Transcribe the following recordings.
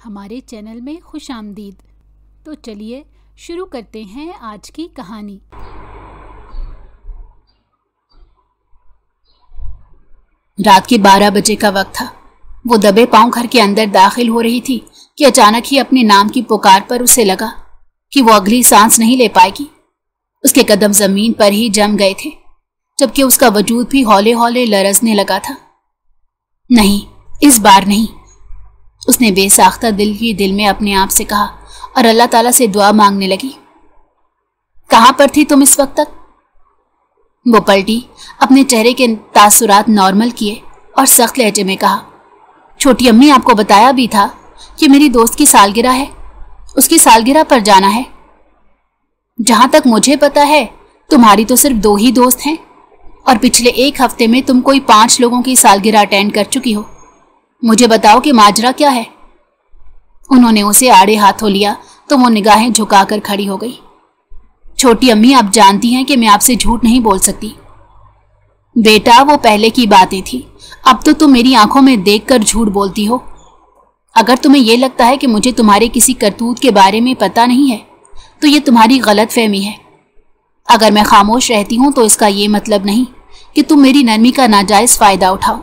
ہمارے چینل میں خوش آمدید۔ تو چلیے شروع کرتے ہیں آج کی کہانی۔ رات کے 12 بجے کا وقت تھا۔ وہ دبے پاؤں گھر کے اندر داخل ہو رہی تھی کہ اچانک ہی اپنے نام کی پکار پر اسے لگا کہ وہ اگلی سانس نہیں لے پائے گی۔ اس کے قدم زمین پر ہی جم گئے تھے، جبکہ اس کا وجود بھی ہولے ہولے لرزنے لگا تھا۔ نہیں، اس بار نہیں، اس نے بے ساختہ دل میں اپنے آپ سے کہا اور اللہ تعالیٰ سے دعا مانگنے لگی۔ کہاں پر تھی تم اس وقت تک؟ وہ پلٹی، اپنے چہرے کے تاثرات نارمل کیے اور سخت لہجے میں کہا، چھوٹی امی آپ کو بتایا بھی تھا کہ میری دوست کی سالگرہ ہے، اس کی سالگرہ پر جانا ہے۔ جہاں تک مجھے پتا ہے تمہاری تو صرف 2 ہی دوست ہیں، اور پچھلے 1 ہفتے میں تم کوئی 5 لوگوں کی سالگرہ اٹینڈ کر چکی ہو۔ مجھے بتاؤ کہ ماجرا کیا ہے؟ انہوں نے اسے آڑے ہاتھوں لیا تو وہ نگاہیں جھکا کر کھڑی ہو گئی۔ چھوٹی امی آپ جانتی ہیں کہ میں آپ سے جھوٹ نہیں بول سکتی۔ بیٹا وہ پہلے کی باتیں تھی، اب تو تم میری آنکھوں میں دیکھ کر جھوٹ بولتی ہو۔ اگر تمہیں یہ لگتا ہے کہ مجھے تمہارے کسی کرتوت کے بارے میں پتہ نہیں ہے تو یہ تمہاری غلط فہمی ہے۔ اگر میں خاموش رہتی ہوں تو اس کا یہ مطلب نہیں کہ تم میری نرمی کا ناجائز فائدہ اٹھاؤ۔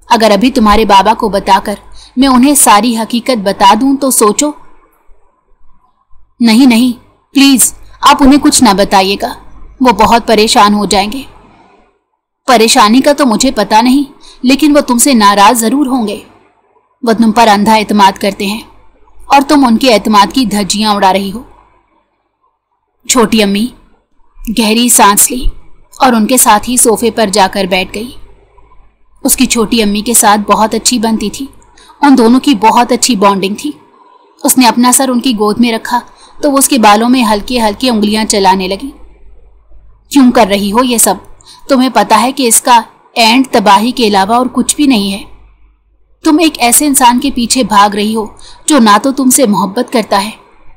اگر ابھی تمہارے بابا کو بتا کر میں انہیں ساری حقیقت بتا دوں تو سوچو۔ نہیں، پلیز آپ انہیں کچھ نہ بتائیے گا، وہ بہت پریشان ہو جائیں گے۔ پریشانی کا تو مجھے پتا نہیں، لیکن وہ تم سے ناراض ضرور ہوں گے۔ وہ تم پر اندھا اعتماد کرتے ہیں اور تم ان کے اعتماد کی دھجیاں اڑا رہی ہو۔ چھوٹی امی گہری سانس لی اور ان کے ساتھ ہی صوفے پر جا کر بیٹھ گئی۔ اس کی چھوٹی امی کے ساتھ بہت اچھی بنتی تھی، ان دونوں کی بہت اچھی بانڈنگ تھی۔ اس نے اپنا سر ان کی گود میں رکھا تو وہ اس کے بالوں میں ہلکے ہلکے انگلیاں چلانے لگی۔ کیوں کر رہی ہو یہ سب؟ تمہیں پتا ہے کہ اس کا اینڈ تباہی کے علاوہ اور کچھ بھی نہیں ہے۔ تم ایک ایسے انسان کے پیچھے بھاگ رہی ہو جو نہ تو تم سے محبت کرتا ہے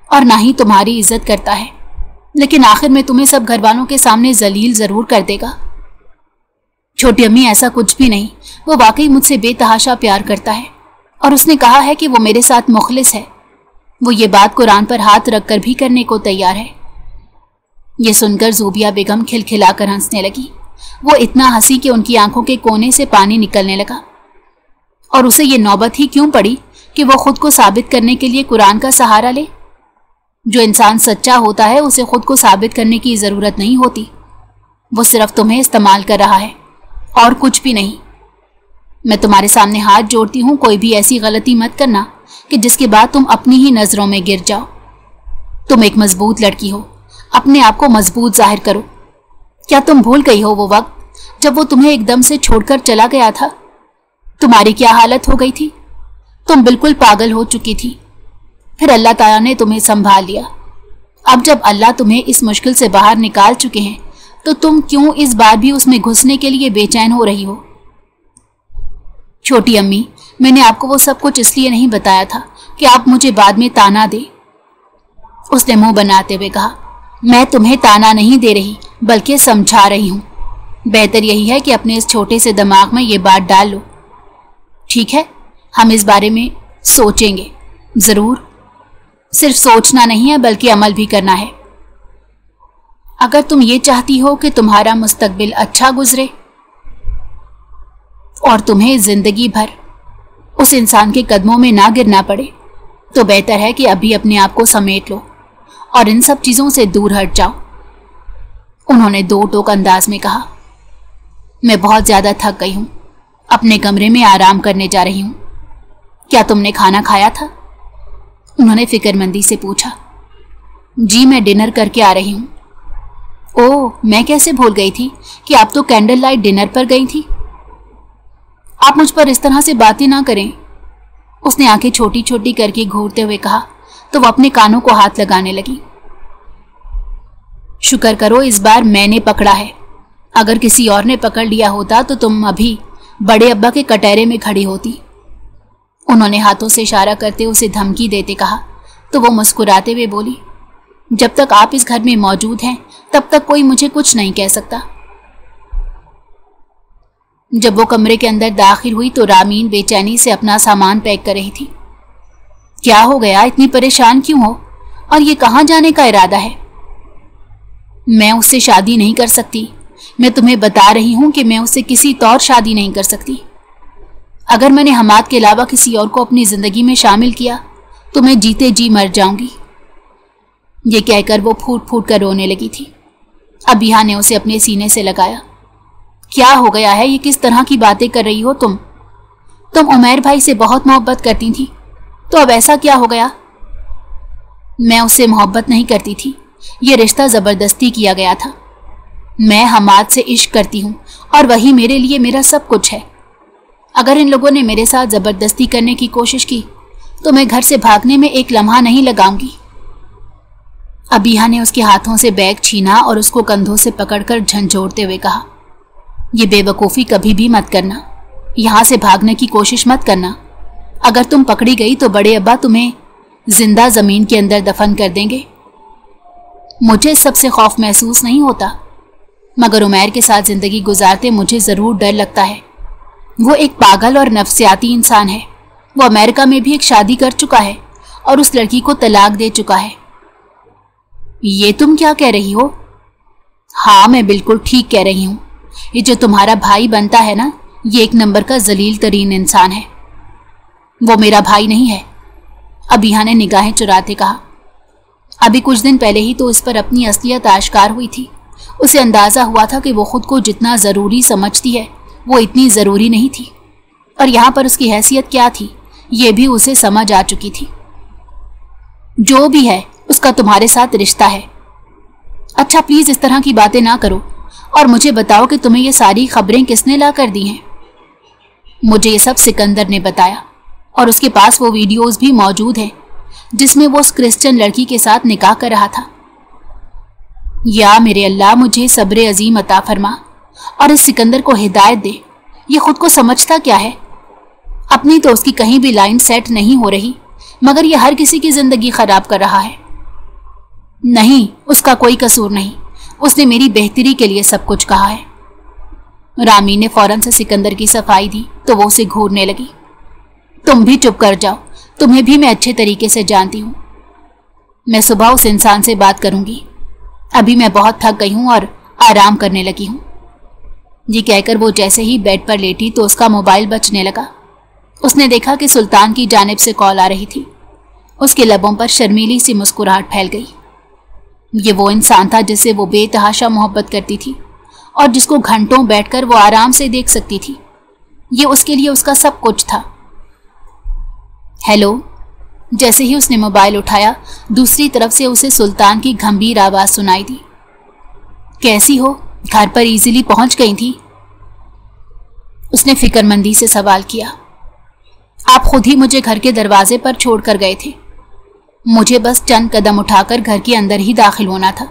اور نہ ہی تمہاری عزت کرتا ہے، لیکن آخر میں تمہیں سب گھر والوں کے سامنے ذلیل ضرور کر دے گا۔ چھوٹی امی ایسا کچھ بھی نہیں، وہ واقعی مجھ سے بے تحاشا پیار کرتا ہے اور اس نے کہا ہے کہ وہ میرے ساتھ مخلص ہے۔ وہ یہ بات قرآن پر ہاتھ رکھ کر بھی کرنے کو تیار ہے۔ یہ سن کر زوبیہ بیگم کھلکھلا کر ہنسنے لگی۔ وہ اتنا ہنسی کہ ان کی آنکھوں کے کونے سے پانی نکلنے لگا، اور اسے یہ نوبت ہی کیوں پڑی کہ وہ خود کو ثابت کرنے کے لیے قرآن کا سہارا لے؟ جو انسان سچا ہوتا ہے اسے خود کو ثابت کرنے کی ضرورت نہیں ہوتی، وہ صرف تمہیں استعمال کر رہا ہے اور کچھ بھی نہیں۔ میں تمہارے سامنے ہاتھ جوڑتی ہوں، کوئی بھی ایسی غلطی مت کرنا کہ جس کے بعد تم اپنی ہی نظروں میں گر جاؤ۔ تم ایک مضبوط لڑکی ہو، اپنے آپ کو مضبوط ظاہر کرو۔ کیا تم بھول گئی ہو وہ وقت جب وہ تمہیں ایک دم سے چھوڑ کر چلا گیا تھا؟ تمہاری کیا حالت ہو گئی تھی؟ تم بالکل پاگل ہو چکی تھی، پھر اللہ تعالیٰ نے تمہیں سنبھال لیا۔ اب جب اللہ تمہیں اس مشکل سے باہر نکال چکے ہیں تو تم کیوں اس بار بھی اس میں گھسنے کے لیے بے چین ہو رہی ہو؟ چھوٹی امی، میں نے آپ کو وہ سب کچھ اس لیے نہیں بتایا تھا کہ آپ مجھے بعد میں تانا دیں۔ اس نے منہ بناتے ہوئے کہا، میں تمہیں تانا نہیں دے رہی بلکہ سمجھا رہی ہوں۔ بہتر یہی ہے کہ اپنے اس چھوٹے سے دماغ میں یہ بات ڈال لو۔ ٹھیک ہے، ہم اس بارے میں سوچیں گے ضرور۔ صرف سوچنا نہیں ہے بلکہ عمل بھی کرنا ہے۔ اگر تم یہ چاہتی ہو کہ تمہارا مستقبل اچھا گزرے اور تمہیں زندگی بھر اس انسان کے قدموں میں نہ گرنا پڑے تو بہتر ہے کہ ابھی اپنے آپ کو سمیٹ لو اور ان سب چیزوں سے دور ہٹ جاؤ۔ انہوں نے 2 ٹوک انداز میں کہا، میں بہت زیادہ تھک گئی ہوں، اپنے کمرے میں آرام کرنے جا رہی ہوں۔ کیا تم نے کھانا کھایا تھا؟ انہوں نے فکر مندی سے پوچھا۔ جی میں ڈنر کر کے آ رہی ہوں۔ اوہ، میں کیسے بھول گئی تھی کہ آپ تو کینڈل لائٹ ڈنر پر گئی تھی۔ آپ مجھ پر اس طرح سے باتیں نہ کریں، اس نے آنکھیں چھوٹی چھوٹی کر کے گھورتے ہوئے کہا تو وہ اپنے کانوں کو ہاتھ لگانے لگی۔ شکر کرو اس بار میں نے پکڑا ہے، اگر کسی اور نے پکڑ لیا ہوتا تو تم ابھی بڑے ابا کے کٹہرے میں کھڑی ہوتی۔ انہوں نے ہاتھوں سے اشارہ کرتے اسے دھمکی دیتے کہا تو وہ مسکراتے ہوئے بولی، جب تک آپ اس گھر میں موجود ہیں تب تک کوئی مجھے کچھ نہیں کہہ سکتا۔ جب وہ کمرے کے اندر داخل ہوئی تو رامین بے چینی سے اپنا سامان پیک کر رہی تھی۔ क्या हो गया, इतनी परेशान क्यों हो, और ये कहाँ जाने का इरादा है? मैं उससे शादी नहीं कर सकती। मैं तुम्हें बता रही हूं कि मैं उससे किसी तौर शादी नहीं कर सकती। अगर मैंने हमाद के अलावा किसी और को अपनी जिंदगी में शामिल किया तो मैं जीते जी मर जाऊंगी। ये कहकर वो फूट फूट कर रोने लगी थी। अबीहा ने उसे अपने सीने से लगाया। क्या हो गया है, ये किस तरह की बातें कर रही हो तुम? उमैर भाई से बहुत मोहब्बत करती थी, तो अब ऐसा क्या हो गया? मैं उससे मोहब्बत नहीं करती थी, ये रिश्ता जबरदस्ती किया गया था। मैं हमाद से इश्क करती हूँ और वही मेरे लिए मेरा सब कुछ है। अगर इन लोगों ने मेरे साथ जबरदस्ती करने की कोशिश की तो मैं घर से भागने में एक लम्हा नहीं लगाऊंगी। अबीहा ने उसके हाथों से बैग छीना और उसको कंधों से पकड़कर झंझोड़ते हुए कहा, ये बेवकूफ़ी कभी भी मत करना, यहाँ से भागने की कोशिश मत करना। अगर तुम पकड़ी गई तो बड़े अब्बा तुम्हें जिंदा ज़मीन के अंदर दफन कर देंगे। मुझे इस सबसे खौफ महसूस नहीं होता, मगर उमैर के साथ ज़िंदगी गुजारते मुझे ज़रूर डर लगता है। वो एक पागल और नफ्सियाती इंसान है। वो अमेरिका में भी एक शादी कर चुका है और उस लड़की को तलाक दे चुका है। ये तुम क्या कह रही हो? हाँ, मैं बिल्कुल ठीक कह रही हूँ। ये जो तुम्हारा भाई बनता है ना, ये एक नंबर का जलील तरीन इंसान है। वो मेरा भाई नहीं है, अबीहा ने निगाहें चुराते कहा। अभी कुछ दिन पहले ही तो इस पर अपनी असलियत आश्कार हुई थी। उसे अंदाजा हुआ था कि वो खुद को जितना ज़रूरी समझती है वो इतनी ज़रूरी नहीं थी, और यहाँ पर उसकी हैसियत क्या थी ये भी उसे समझ आ चुकी थी। जो भी है, उसका तुम्हारे साथ रिश्ता है। अच्छा, प्लीज़ इस तरह की बातें ना करो और मुझे बताओ कि तुम्हें ये सारी खबरें किसने ला कर दी हैं? मुझे ये सब सिकंदर ने बताया, और उसके पास वो वीडियोस भी मौजूद हैं जिसमें वो उस क्रिश्चियन लड़की के साथ निकाह कर रहा था। या मेरे अल्लाह, मुझे सब्र अजीम अता फरमा और इस सिकंदर को हिदायत दे। ये खुद को समझता क्या है? अपनी तो उसकी कहीं भी लाइन सेट नहीं हो रही, मगर ये हर किसी की जिंदगी खराब कर रहा है। नहीं, उसका कोई कसूर नहीं, उसने मेरी बेहतरी के लिए सब कुछ कहा है। रामी ने फौरन से सिकंदर की सफाई दी तो वो उसे घूरने लगी। तुम भी चुप कर जाओ, तुम्हें भी मैं अच्छे तरीके से जानती हूँ। मैं सुबह उस इंसान से बात करूंगी, अभी मैं बहुत थक गई हूँ और आराम करने लगी हूँ। ये कहकर वो जैसे ही बेड पर लेटी तो उसका मोबाइल बजने लगा। उसने देखा कि सुल्तान की जानिब से कॉल आ रही थी। उसके लबों पर शर्मीली सी मुस्कुराहट फैल गई। ये वो इंसान था जिससे वो बेतहाशा मोहब्बत करती थी और जिसको घंटों बैठकर वो आराम से देख सकती थी। ये उसके लिए उसका सब कुछ था। हेलो। जैसे ही उसने मोबाइल उठाया, दूसरी तरफ से उसे सुल्तान की गंभीर आवाज सुनाई दी। कैसी हो? घर पर इजीली पहुंच गई थी? उसने फिक्रमंदी से सवाल किया। आप खुद ही मुझे घर के दरवाजे पर छोड़कर गए थे। मुझे बस चंद कदम उठाकर घर के अंदर ही दाखिल होना था।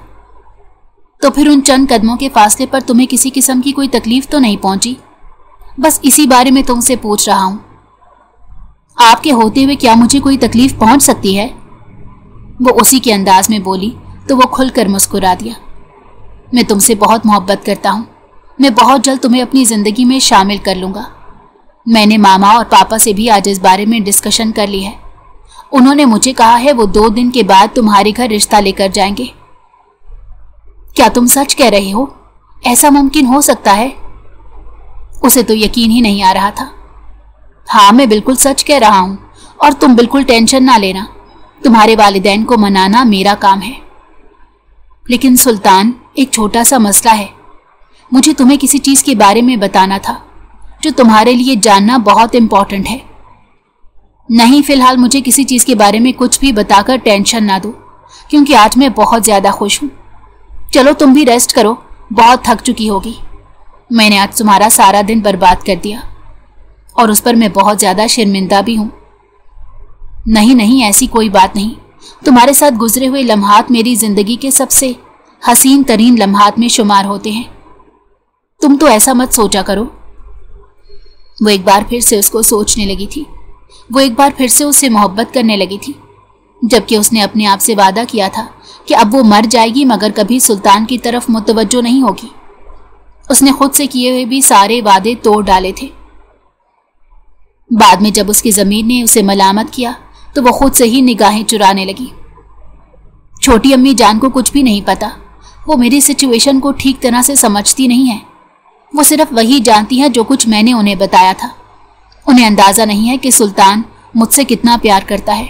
तो फिर उन चंद कदमों के फासले पर तुम्हें किसी किस्म की कोई तकलीफ तो नहीं पहुंची? बस इसी बारे में तुमसे पूछ रहा हूं। आपके होते हुए क्या मुझे कोई तकलीफ पहुंच सकती है? वो उसी के अंदाज में बोली तो वो खुलकर मुस्कुरा दिया। मैं तुमसे बहुत मोहब्बत करता हूं। मैं बहुत जल्द तुम्हें अपनी जिंदगी में शामिल कर लूंगा। मैंने मामा और पापा से भी आज इस बारे में डिस्कशन कर ली है। उन्होंने मुझे कहा है वो 2 दिन के बाद तुम्हारे घर रिश्ता लेकर जाएंगे। क्या तुम सच कह रहे हो? ऐसा मुमकिन हो सकता है? उसे तो यकीन ही नहीं आ रहा था। हाँ, मैं बिल्कुल सच कह रहा हूं और तुम बिल्कुल टेंशन ना लेना। तुम्हारे वालिदैन को मनाना मेरा काम है। लेकिन सुल्तान, एक छोटा सा मसला है। मुझे तुम्हें किसी चीज के बारे में बताना था जो तुम्हारे लिए जानना बहुत इंपॉर्टेंट है। नहीं, फिलहाल मुझे किसी चीज के बारे में कुछ भी बताकर टेंशन ना दो, क्योंकि आज मैं बहुत ज्यादा खुश हूं। चलो तुम भी रेस्ट करो, बहुत थक चुकी होगी। मैंने आज तुम्हारा सारा दिन बर्बाद कर दिया और उस पर मैं बहुत ज्यादा शर्मिंदा भी हूं। नहीं नहीं, ऐसी कोई बात नहीं। तुम्हारे साथ गुजरे हुए लम्हात मेरी जिंदगी के सबसे हसीन तरीन लम्हात में शुमार होते हैं। तुम तो ऐसा मत सोचा करो। वो एक बार फिर से उसको सोचने लगी थी। वो एक बार फिर से उससे मोहब्बत करने लगी थी, जबकि उसने अपने आप से वादा किया था कि अब वो मर जाएगी मगर कभी सुल्तान की तरफ मुतवज्जो नहीं होगी। उसने खुद से किए हुए भी सारे वादे तोड़ डाले थे। बाद में जब उसकी ज़मीर ने उसे मलामत किया तो वो खुद से ही निगाहें चुराने लगी। छोटी अम्मी जान को कुछ भी नहीं पता। वो मेरी सिचुएशन को ठीक तरह से समझती नहीं है। वो सिर्फ वही जानती है जो कुछ मैंने उन्हें बताया था। उन्हें अंदाज़ा नहीं है कि सुल्तान मुझसे कितना प्यार करता है।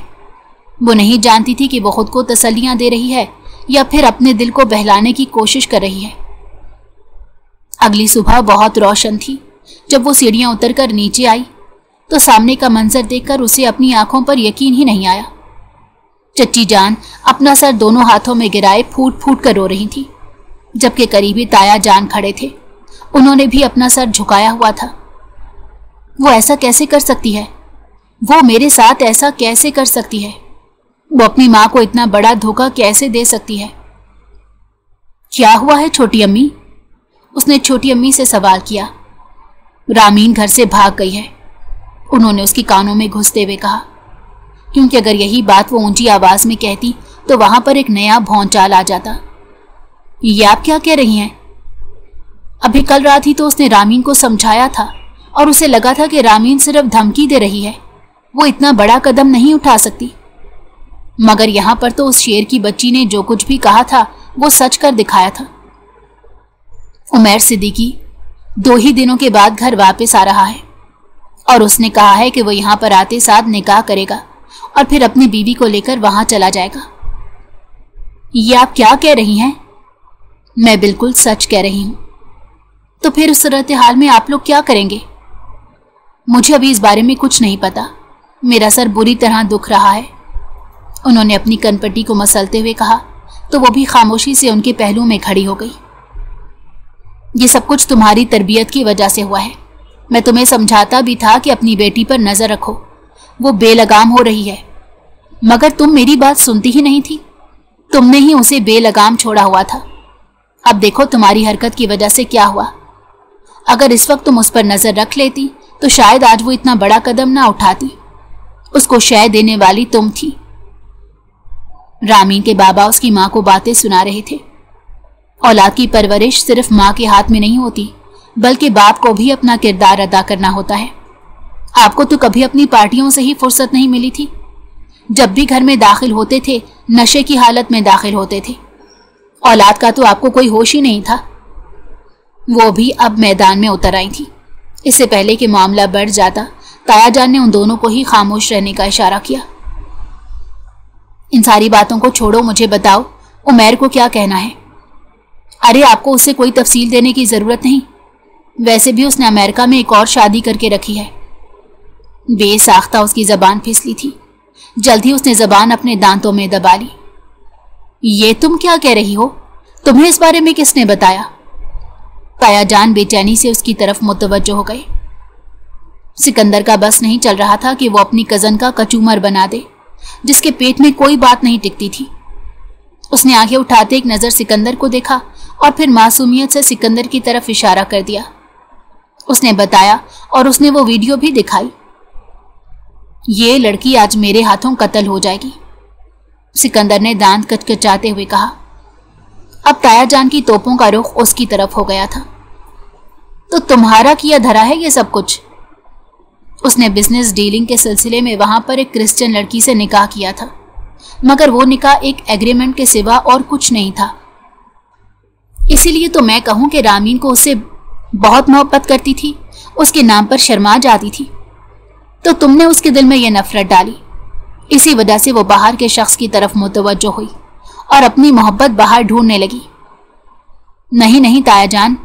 वो नहीं जानती थी कि वो खुद को तसल्लियां दे रही है या फिर अपने दिल को बहलाने की कोशिश कर रही है। अगली सुबह बहुत रोशन थी। जब वो सीढ़ियां उतरकर नीचे आई तो सामने का मंजर देखकर उसे अपनी आंखों पर यकीन ही नहीं आया। चच्ची जान अपना सर दोनों हाथों में गिराए फूट फूट कर रो रही थी, जबकि करीबी ताया जान खड़े थे। उन्होंने भी अपना सर झुकाया हुआ था। वो ऐसा कैसे कर सकती है? वो मेरे साथ ऐसा कैसे कर सकती है? वो अपनी माँ को इतना बड़ा धोखा कैसे दे सकती है? क्या हुआ है छोटी अम्मी? उसने छोटी अम्मी से सवाल किया। रामीन घर से भाग गई है, उन्होंने उसकी कानों में घुसते हुए कहा, क्योंकि अगर यही बात वो ऊंची आवाज में कहती तो वहां पर एक नया भौंचाल आ जाता। ये आप क्या कह रही हैं? अभी कल रात ही तो उसने रामीन को समझाया था और उसे लगा था कि रामीन सिर्फ धमकी दे रही है, वो इतना बड़ा कदम नहीं उठा सकती। मगर यहां पर तो उस शेर की बच्ची ने जो कुछ भी कहा था वो सच कर दिखाया था। उमैर सिद्दीकी 2 ही दिनों के बाद घर वापस आ रहा है और उसने कहा है कि वो यहाँ पर आते साथ निकाह करेगा और फिर अपनी बीवी को लेकर वहां चला जाएगा। ये आप क्या कह रही हैं? मैं बिल्कुल सच कह रही हूं। तो फिर उस सूरत हाल में आप लोग क्या करेंगे? मुझे अभी इस बारे में कुछ नहीं पता। मेरा सर बुरी तरह दुख रहा है, उन्होंने अपनी कनपट्टी को मसलते हुए कहा तो वो भी खामोशी से उनके पहलू में खड़ी हो गई। ये सब कुछ तुम्हारी तरबियत की वजह से हुआ है। मैं तुम्हें समझाता भी था कि अपनी बेटी पर नजर रखो, वो बेलगाम हो रही है, मगर तुम मेरी बात सुनती ही नहीं थी। तुमने ही उसे बेलगाम छोड़ा हुआ था। अब देखो तुम्हारी हरकत की वजह से क्या हुआ। अगर इस वक्त तुम उस पर नजर रख लेती तो शायद आज वो इतना बड़ा कदम ना उठाती। उसको शय देने वाली तुम थी। रामीन के बाबा उसकी माँ को बातें सुना रहे थे। औलाद की परवरिश सिर्फ माँ के हाथ में नहीं होती, बल्कि बाप को भी अपना किरदार अदा करना होता है। आपको तो कभी अपनी पार्टियों से ही फुर्सत नहीं मिली थी। जब भी घर में दाखिल होते थे नशे की हालत में दाखिल होते थे। औलाद का तो आपको कोई होश ही नहीं था। वो भी अब मैदान में उतर आई थी। इससे पहले कि मामला बढ़ जाता, ताया जान ने उन दोनों को ही खामोश रहने का इशारा किया। इन सारी बातों को छोड़ो, मुझे बताओ उमैर को क्या कहना है? अरे आपको उससे कोई तफसील देने की जरूरत नहीं। वैसे भी उसने अमेरिका में एक और शादी करके रखी है। बेसाख्ता उसकी जबान फिसली थी। जल्द ही उसने जबान अपने दांतों में दबा ली। ये तुम क्या कह रही हो? तुम्हें इस बारे में किसने बताया? ताया जान बेचैनी से उसकी तरफ मुतवज्जो हो गए। सिकंदर का बस नहीं चल रहा था कि वो अपनी कजन का कचूमर बना दे, जिसके पेट में कोई बात नहीं टिकती थी। उसने आंखें उठाते एक नजर सिकंदर को देखा और फिर मासूमियत से सिकंदर की तरफ इशारा कर दिया। उसने बताया और उसने वो वीडियो भी दिखाई। ये लड़की आज मेरे हाथों कत्ल हो जाएगी, सिकंदर ने दांत कचकचाते हुए कहा। अब ताया जान की तोपों का रुख उसकी तरफ हो गया था। तो तुम्हारा किया धरा है ये सब कुछ? उसने बिजनेस डीलिंग के सिलसिले में वहां पर एक क्रिश्चियन लड़की से निकाह किया था, मगर वो निकाह एक एग्रीमेंट के सिवा और कुछ नहीं था। इसीलिए तो मैं कहूं कि रामीन को उससे बहुत मोहब्बत करती थी, उसके नाम पर शर्मा जाती थी। तो तुमने उसके दिल में यह नफरत डाली। इसी वजह से वो बाहर के शख्स की तरफ मुतवज्जो हुई और अपनी मोहब्बत बाहर ढूंढने लगी। नहीं नहीं ताया जान,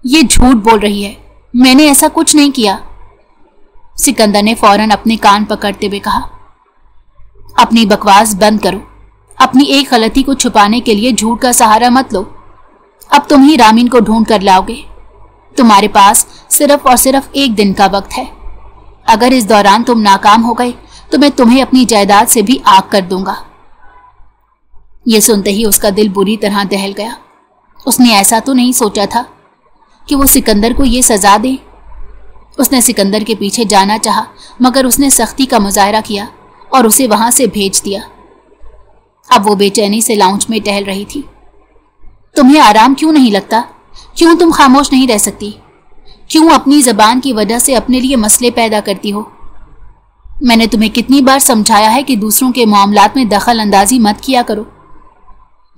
ये झूठ बोल रही है, मैंने ऐसा कुछ नहीं किया, सिकंदर ने फौरन अपने कान पकड़ते हुए कहा। अपनी बकवास बंद करो। अपनी एक गलती को छुपाने के लिए झूठ का सहारा मत लो। अब तुम ही रामीन को ढूंढ कर लाओगे। तुम्हारे पास सिर्फ और सिर्फ 1 दिन का वक्त है। अगर इस दौरान तुम नाकाम हो गए तो मैं तुम्हें अपनी जायदाद से भी आग कर दूंगा। यह सुनते ही उसका दिल बुरी तरह दहल गया। उसने ऐसा तो नहीं सोचा था कि वो सिकंदर को ये सजा दे। उसने सिकंदर के पीछे जाना चाहा, मगर उसने सख्ती का मुजाहरा किया और उसे वहां से भेज दिया। अब वो बेचैनी से लाउंज में टहल रही थी। तुम्हें आराम क्यों नहीं लगता? क्यों तुम खामोश नहीं रह सकती? क्यों अपनी जबान की वजह से अपने लिए मसले पैदा करती हो? میں نے تمہیں کتنی بار سمجھایا ہے کہ دوسروں کے معاملات میں دخل اندازی مت کیا کرو،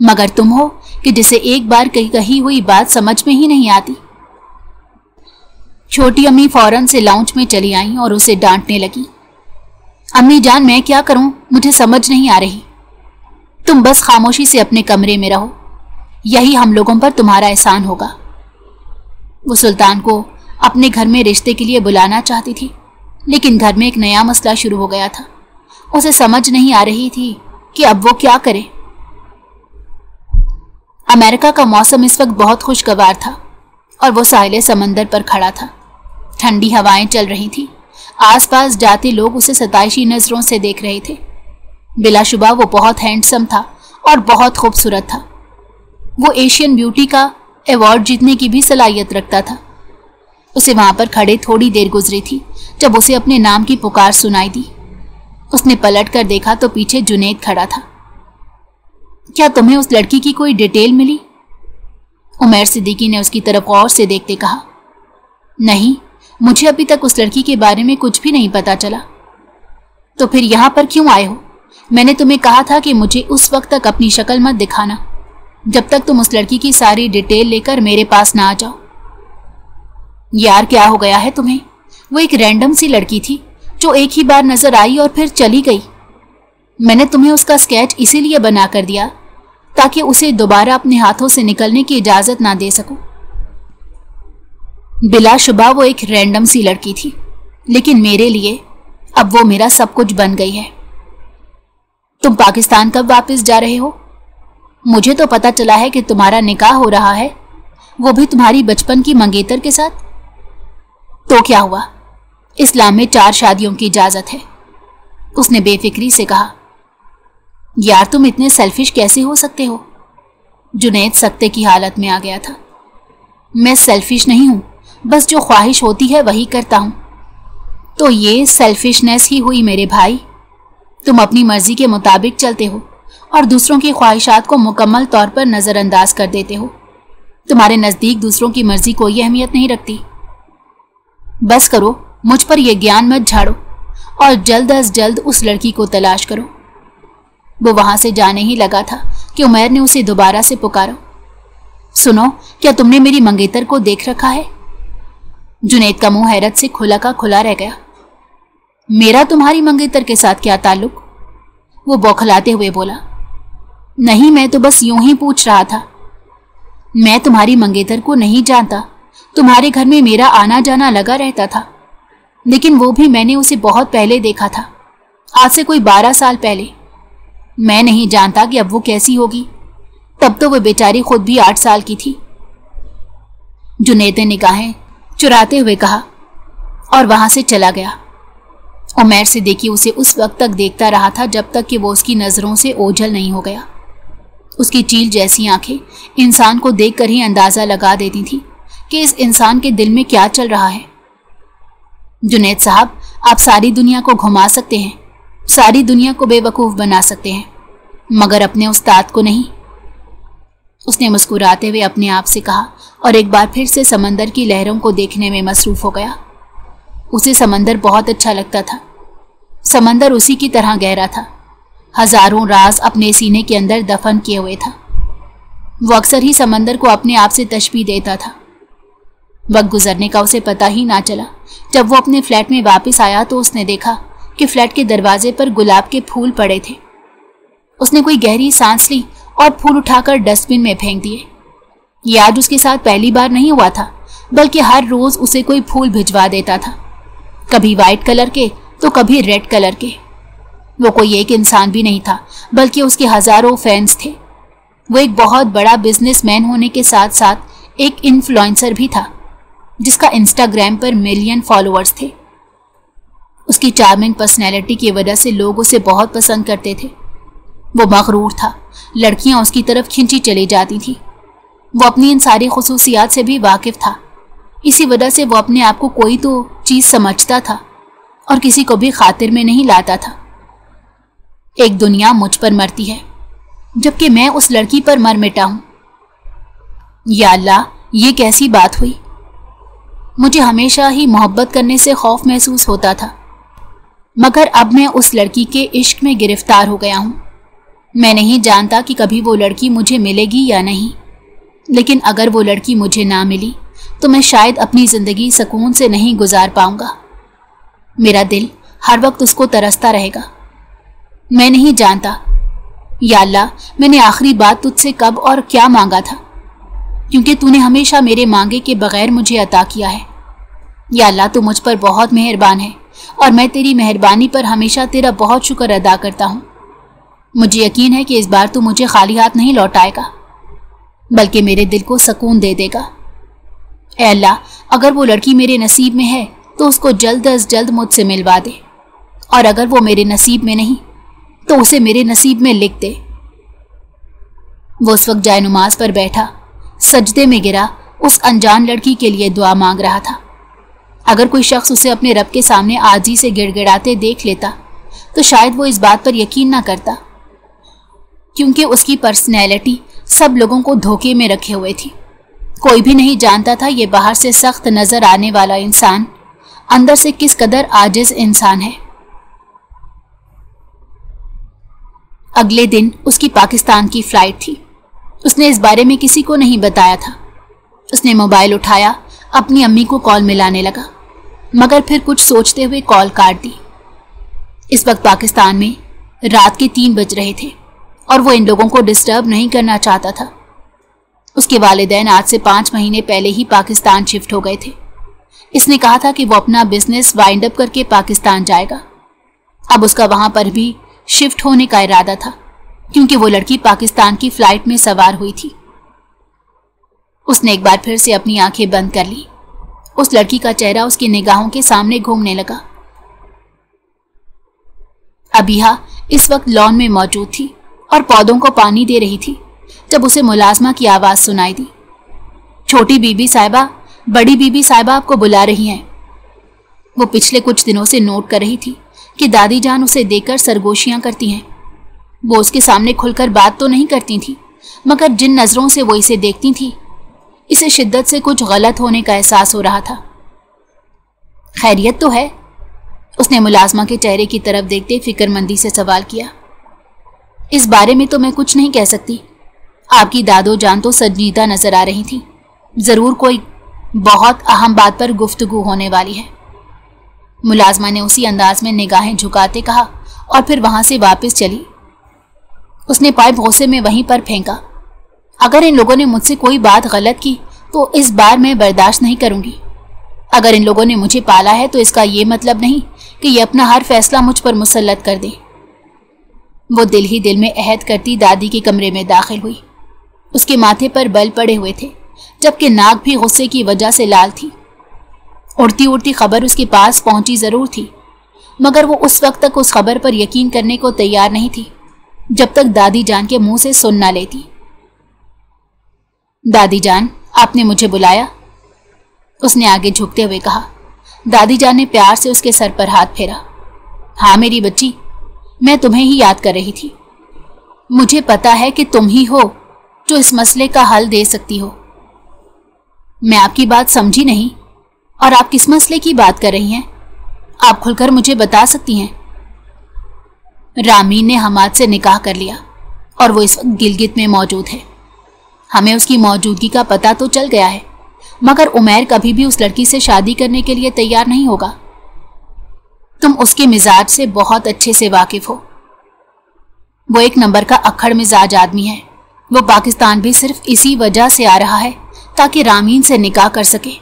مگر تم ہو کہ جسے ایک بار کہی ہوئی بات سمجھ میں ہی نہیں آتی۔ چھوٹی امی فوراً سے لاؤنج میں چلی آئیں اور اسے ڈانٹنے لگی۔ امی جان میں کیا کروں، مجھے سمجھ نہیں آ رہی۔ تم بس خاموشی سے اپنے کمرے میں رہو، یہی ہم لوگوں پر تمہارا احسان ہوگا۔ وہ سلطان کو اپنے گھر میں رشتے کے لیے بلانا چاہتی تھی، لیکن گھر میں ایک نیا مسئلہ شروع ہو گیا تھا۔ اسے سمجھ نہیں آ رہی تھی کہ اب وہ کیا کرے۔ امریکہ کا موسم اس وقت بہت خوشگوار تھا اور وہ ساحل سمندر پر کھڑا تھا۔ ٹھنڈی ہوائیں چل رہی تھیں، آس پاس جاتے لوگ اسے ستائشی نظروں سے دیکھ رہے تھے۔ بلا شبہ وہ بہت ہینڈسم تھا اور بہت خوبصورت تھا۔ وہ ایشین بیوٹی کا ایوارڈ جیتنے کی بھی صلاحیت رکھتا تھا۔ اسے وہاں پر کھڑے تھوڑی دیر گزری تھی جب اسے اپنے نام کی پکار سنائی دی۔ اس نے پلٹ کر دیکھا تو پیچھے جنید کھڑا تھا۔ کیا تمہیں اس لڑکی کی کوئی ڈیٹیل ملی؟ عمیر صدیقی نے اس کی طرف غور سے دیکھتے کہا۔ نہیں، مجھے ابھی تک اس لڑکی کے بارے میں کچھ بھی نہیں پتا چلا۔ تو پھر یہاں پر کیوں آئے ہو؟ میں نے تمہیں کہا تھا کہ مجھے اس وقت تک اپنی شکل مت دکھانا جب تک تم اس لڑکی کی ساری ڈیٹیل لے کر میرے پاس نہ آ جاؤ۔ یار کیا ہو گیا ہے تمہیں؟ وہ ایک رینڈم سی لڑکی تھی جو ایک ہی بار نظر آئی اور پھر چلی گئی۔ میں نے تمہیں اس کا اسکیچ اسی لیے بنا کر دیا تاکہ اسے دوبارہ اپنے ہاتھوں سے نکلنے کی اجازت نہ دے سکوں۔ بلا شبہ وہ ایک رینڈم سی لڑکی تھی، لیکن میرے لیے اب وہ میرا سب کچھ بن گئی ہے۔ تم پاکستان کب واپس جا رہے ہو؟ مجھے تو پتا چلا ہے کہ تمہارا نکاح ہو رہا ہے، وہ بھی تمہاری بچپن کی منگیتر کے ساتھ۔ تو کیا ہوا؟ اسلام میں 4 شادیوں کی اجازت ہے، اس نے بے فکری سے کہا۔ یار تم اتنے سیلفش کیسے ہو سکتے ہو؟ جنید سکتے کی حالت میں آ گیا تھا۔ میں سیلفش نہیں ہوں، بس جو خواہش ہوتی ہے وہی کرتا ہوں۔ تو یہ سیلفشنس ہی ہوئی میرے بھائی۔ تم اپنی مرضی کے مطابق چلتے ہو اور دوسروں کی خواہشات کو مکمل طور پر نظر انداز کر دیتے ہو۔ تمہارے نزدیک دوسروں کی مرضی کوئی اہمیت نہیں رکھتی۔ بس کرو، مجھ پر یہ گیان مت جھاڑو اور جلد از جلد اس لڑکی کو تلاش کرو۔ وہ وہاں سے جانے ہی لگا تھا کہ عمیر نے اسے دوبارہ سے پکارا۔ سنو، کیا تم نے میری منگیتر کو دیکھ رکھا ہے؟ جنید کا منہ حیرت سے کھلا کا کھلا رہ گیا۔ میرا تمہاری منگیتر کے ساتھ کیا تعلق؟ وہ بوکھلاتے ہوئے بولا۔ نہیں، میں تو بس یوں ہی پوچھ رہا تھا۔ میں تمہاری منگیتر کو نہیں جانتا، تمہارے گھر میں میرا آنا جانا لگا رہتا تھا، لیکن وہ بھی میں نے اسے بہت پہلے دیکھا تھا، آج سے کوئی 12 سال پہلے۔ میں نہیں جانتا کہ اب وہ کیسی ہوگی، تب تو وہ بیچاری خود بھی 8 سال کی تھی۔ جنید نے نگاہیں چراتے ہوئے کہا اور وہاں سے چلا گیا۔ عمیر صدیقی اسے اس وقت تک دیکھتا رہا تھا جب تک کہ وہ اس کی نظروں سے اوجھل نہیں ہو گیا۔ اس کی چیل جیسی آنکھیں انسان کو دیکھ کر ہی اندازہ لگا دیتی تھی کہ اس انسان کے دل میں کیا چل رہا ہے۔ جنید صاحب، آپ ساری دنیا کو گھما سکتے ہیں، ساری دنیا کو بے وقوف بنا سکتے ہیں، مگر اپنے استاد کو نہیں۔ اس نے مسکراتے ہوئے اپنے آپ سے کہا اور ایک بار پھر سے سمندر کی لہروں کو دیکھنے میں مصروف ہو گیا۔ اسے سمندر بہت اچھا لگتا تھا۔ سمندر اسی کی طرح گہرا تھا، ہزاروں راز اپنے سینے کے اندر دفن کیے ہوئے تھا۔ وہ اکثر ہی سمندر کو اپنے آپ سے تشبیہ دیتا تھا۔ وقت گزرنے کا اسے پتہ ہی نہ چلا۔ جب وہ اپنے فلیٹ میں واپس آیا تو اس نے دیکھا کہ فلیٹ کے دروازے پر گلاب کے پھول پڑے تھے۔ اس نے کوئی گہری سانس لی اور پھول اٹھا کر ڈسٹ بن میں پھینک دیے۔ یہ آج اس کے ساتھ پہلی بار نہیں ہوا تھا، بلکہ ہر روز اسے کوئی پھول بھجوا دیتا تھا، کبھی وائٹ کلر کے تو کبھی ریڈ کلر کے۔ وہ کوئی ایک انسان بھی نہیں تھا، بلکہ اس کے ہزاروں فینس تھے۔ وہ ایک بہت بڑا بزنس مین ہونے کے ساتھ ساتھ ایک انفلوئنسر بھی تھا، جس کا انسٹاگرام پر ملین فالوورز تھے۔ اس کی چارمنگ پرسنالٹی کی وجہ سے لوگ اسے بہت پسند کرتے تھے۔ وہ مغرور تھا، لڑکیاں اس کی طرف کھنچی چلی جاتی تھی۔ وہ اپنی ان ساری خصوصیات سے بھی واقف تھا، اسی وجہ سے وہ اپنے آپ کو کوئی تو چیز سمجھتا تھا اور کسی کو بھی خاطر میں نہیں لاتا تھا۔ ایک دنیا مجھ پر مرتی ہے، جبکہ میں اس لڑکی پر مر مٹا ہوں۔ یا اللہ، یہ کیسی بات ہوئی؟ مجھے ہمیشہ ہی محبت کرنے سے خوف محسوس ہوتا تھا، मगर अब मैं उस लड़की के इश्क में गिरफ्तार हो गया हूँ। मैं नहीं जानता कि कभी वो लड़की मुझे मिलेगी या नहीं, लेकिन अगर वो लड़की मुझे ना मिली तो मैं शायद अपनी ज़िंदगी सुकून से नहीं गुजार पाऊंगा। मेरा दिल हर वक्त उसको तरसता रहेगा। मैं नहीं जानता या अल्लाह, मैंने आखिरी बात तुझसे कब और क्या मांगा था, क्योंकि तूने हमेशा मेरे मांगे के बगैर मुझे अता किया है। या अल्लाह, तू मुझ पर बहुत मेहरबान है और मैं तेरी मेहरबानी पर हमेशा तेरा बहुत शुक्र अदा करता हूँ। मुझे यकीन है कि इस बार तू मुझे खाली हाथ नहीं लौटाएगा, बल्कि मेरे दिल को सुकून दे देगा। ऐ अल्लाह, अगर वो लड़की मेरे नसीब में है तो उसको जल्द अज जल्द मुझसे मिलवा दे, और अगर वो मेरे नसीब में नहीं तो उसे मेरे नसीब में लिख दे। वो उस वक्त जाए नमाज पर बैठा सजदे में गिरा उस अनजान लड़की के लिए दुआ मांग रहा था। अगर कोई शख्स उसे अपने रब के सामने आजी से गिड़गिड़ाते देख लेता तो शायद वो इस बात पर यकीन ना करता, क्योंकि उसकी पर्सनैलिटी सब लोगों को धोखे में रखे हुए थी। कोई भी नहीं जानता था ये बाहर से सख्त नजर आने वाला इंसान अंदर से किस कदर आजिज इंसान है। अगले दिन उसकी पाकिस्तान की फ्लाइट थी। उसने इस बारे में किसी को नहीं बताया था। उसने मोबाइल उठाया, अपनी अम्मी को कॉल मिलाने लगा, मगर फिर कुछ सोचते हुए कॉल काट दी। इस वक्त पाकिस्तान में रात के 3 बज रहे थे और वो इन लोगों को डिस्टर्ब नहीं करना चाहता था। उसके वालिदैन आज से 5 महीने पहले ही पाकिस्तान शिफ्ट हो गए थे। इसने कहा था कि वो अपना बिजनेस वाइंड अप करके पाकिस्तान जाएगा। अब उसका वहां पर भी शिफ्ट होने का इरादा था, क्योंकि वो लड़की पाकिस्तान की फ्लाइट में सवार हुई थी। उसने एक बार फिर से अपनी आंखें बंद कर ली। उस लड़की का चेहरा उसकी निगाहों के सामने घूमने लगा। अबीहा इस वक्त लॉन में मौजूद थी और पौधों को पानी दे रही थी जब उसे मुलाजमा की आवाज सुनाई दी। छोटी बीबी साहिबा, बड़ी बीबी साहिबा आपको बुला रही हैं। वो पिछले कुछ दिनों से नोट कर रही थी कि दादी जान उसे देखकर सरगोशियां करती हैं। वो उसके सामने खुलकर बात तो नहीं करती थी, मगर जिन नजरों से वो इसे देखती थी, इसे शिद्दत से कुछ गलत होने का एहसास हो रहा था। खैरियत तो है? उसने मुलाजमा के चेहरे की तरफ देखते फिक्रमंदी से सवाल किया। इस बारे में तो मैं कुछ नहीं कह सकती। आपकी दादो जान तो संजीदा नजर आ रही थी। जरूर कोई बहुत अहम बात पर गुफ्तगू होने वाली है। मुलाजमा ने उसी अंदाज में निगाहें झुकाते कहा और फिर वहां से वापस चली। उसने पाइप गुस्से में वहीं पर फेंका। अगर इन लोगों ने मुझसे कोई बात गलत की तो इस बार मैं बर्दाश्त नहीं करूंगी। अगर इन लोगों ने मुझे पाला है तो इसका ये मतलब नहीं कि ये अपना हर फैसला मुझ पर मुसल्लत कर दें। वो दिल ही दिल में अहद करती दादी के कमरे में दाखिल हुई। उसके माथे पर बल पड़े हुए थे, जबकि नाक भी गुस्से की वजह से लाल थी। उड़ती उड़ती खबर उसके पास पहुंची जरूर थी, मगर वो उस वक्त तक उस खबर पर यकीन करने को तैयार नहीं थी जब तक दादी जान के मुंह से सुन ना लेती। दादी जान, आपने मुझे बुलाया? उसने आगे झुकते हुए कहा। दादी जान ने प्यार से उसके सर पर हाथ फेरा। हाँ मेरी बच्ची, मैं तुम्हें ही याद कर रही थी। मुझे पता है कि तुम ही हो जो इस मसले का हल दे सकती हो। मैं आपकी बात समझी नहीं। और आप किस मसले की बात कर रही हैं? आप खुलकर मुझे बता सकती हैं। रामीन ने हमाद से निकाह कर लिया और वो इस वक्त गिलगित में मौजूद है। हमें उसकी मौजूदगी का पता तो चल गया है, मगर उमैर कभी भी उस लड़की से शादी करने के लिए तैयार नहीं होगा। तुम उसके मिजाज से बहुत अच्छे से वाकिफ हो। वो एक नंबर का अक्खड़ मिजाज आदमी है। वो पाकिस्तान भी सिर्फ इसी वजह से आ रहा है ताकि रामीन से निकाह कर सके।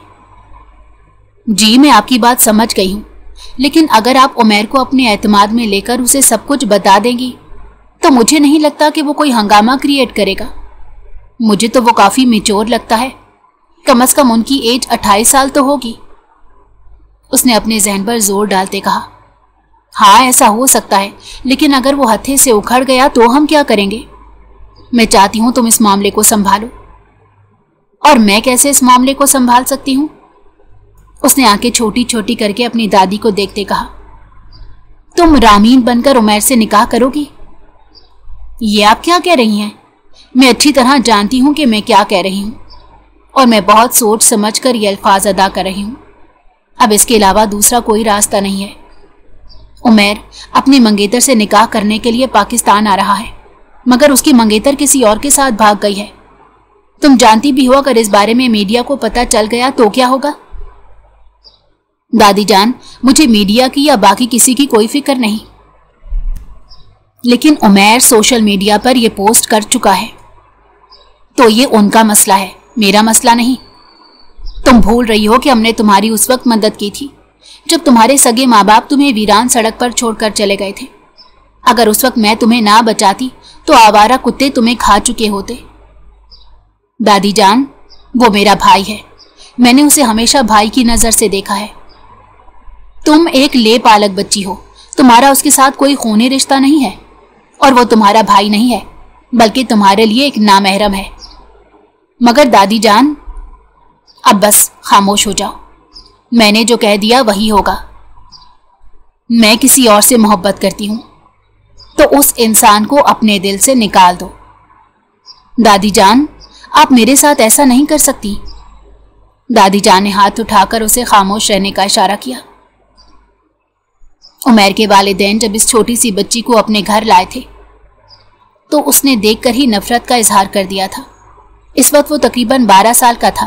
जी मैं आपकी बात समझ गई हूं, लेकिन अगर आप उमैर को अपने एतमाद में लेकर उसे सब कुछ बता देंगी तो मुझे नहीं लगता कि वो कोई हंगामा क्रिएट करेगा। मुझे तो वो काफी मैच्योर लगता है। कम से कम उनकी एज 28 साल तो होगी। उसने अपने जहन पर जोर डालते कहा। हाँ ऐसा हो सकता है, लेकिन अगर वो हथे से उखड़ गया तो हम क्या करेंगे? मैं चाहती हूं तुम इस मामले को संभालो। और मैं कैसे इस मामले को संभाल सकती हूं? उसने आंखें छोटी छोटी करके अपनी दादी को देखते कहा। तुम रामीन बनकर उमैर से निकाह करोगी? ये आप क्या कह रही हैं? मैं अच्छी तरह जानती हूं कि मैं क्या कह रही हूं, और मैं बहुत सोच समझ कर ये अल्फाज अदा कर रही हूं। अब इसके अलावा दूसरा कोई रास्ता नहीं है। उमैर अपनी मंगेतर से निकाह करने के लिए पाकिस्तान आ रहा है, मगर उसकी मंगेतर किसी और के साथ भाग गई है। तुम जानती भी हो अगर इस बारे में मीडिया को पता चल गया तो क्या होगा? दादी जान, मुझे मीडिया की या बाकी किसी की कोई फिक्र नहीं, लेकिन उमैर सोशल मीडिया पर यह पोस्ट कर चुका है, तो ये उनका मसला है, मेरा मसला नहीं। तुम भूल रही हो कि हमने तुम्हारी उस वक्त मदद की थी जब तुम्हारे सगे माँ बाप तुम्हें वीरान सड़क पर छोड़कर चले गए थे। अगर उस वक्त मैं तुम्हें ना बचाती तो आवारा कुत्ते तुम्हें खा चुके होते। दादी जान, वो मेरा भाई है, मैंने उसे हमेशा भाई की नजर से देखा है। तुम एक ले पालक बच्ची हो, तुम्हारा उसके साथ कोई खूनी रिश्ता नहीं है, और वो तुम्हारा भाई नहीं है, बल्कि तुम्हारे लिए एक नामहरम है। मगर दादी जान, अब बस खामोश हो जाओ, मैंने जो कह दिया वही होगा। मैं किसी और से मोहब्बत करती हूं, तो उस इंसान को अपने दिल से निकाल दो। दादी जान, आप मेरे साथ ऐसा नहीं कर सकती। दादी जान ने हाथ उठाकर उसे खामोश रहने का इशारा किया। उमैर के वालिदैन जब इस छोटी सी बच्ची को अपने घर लाए थे तो उसने देखकर ही नफरत का इजहार कर दिया था। इस वक्त वो तकरीबन 12 साल का था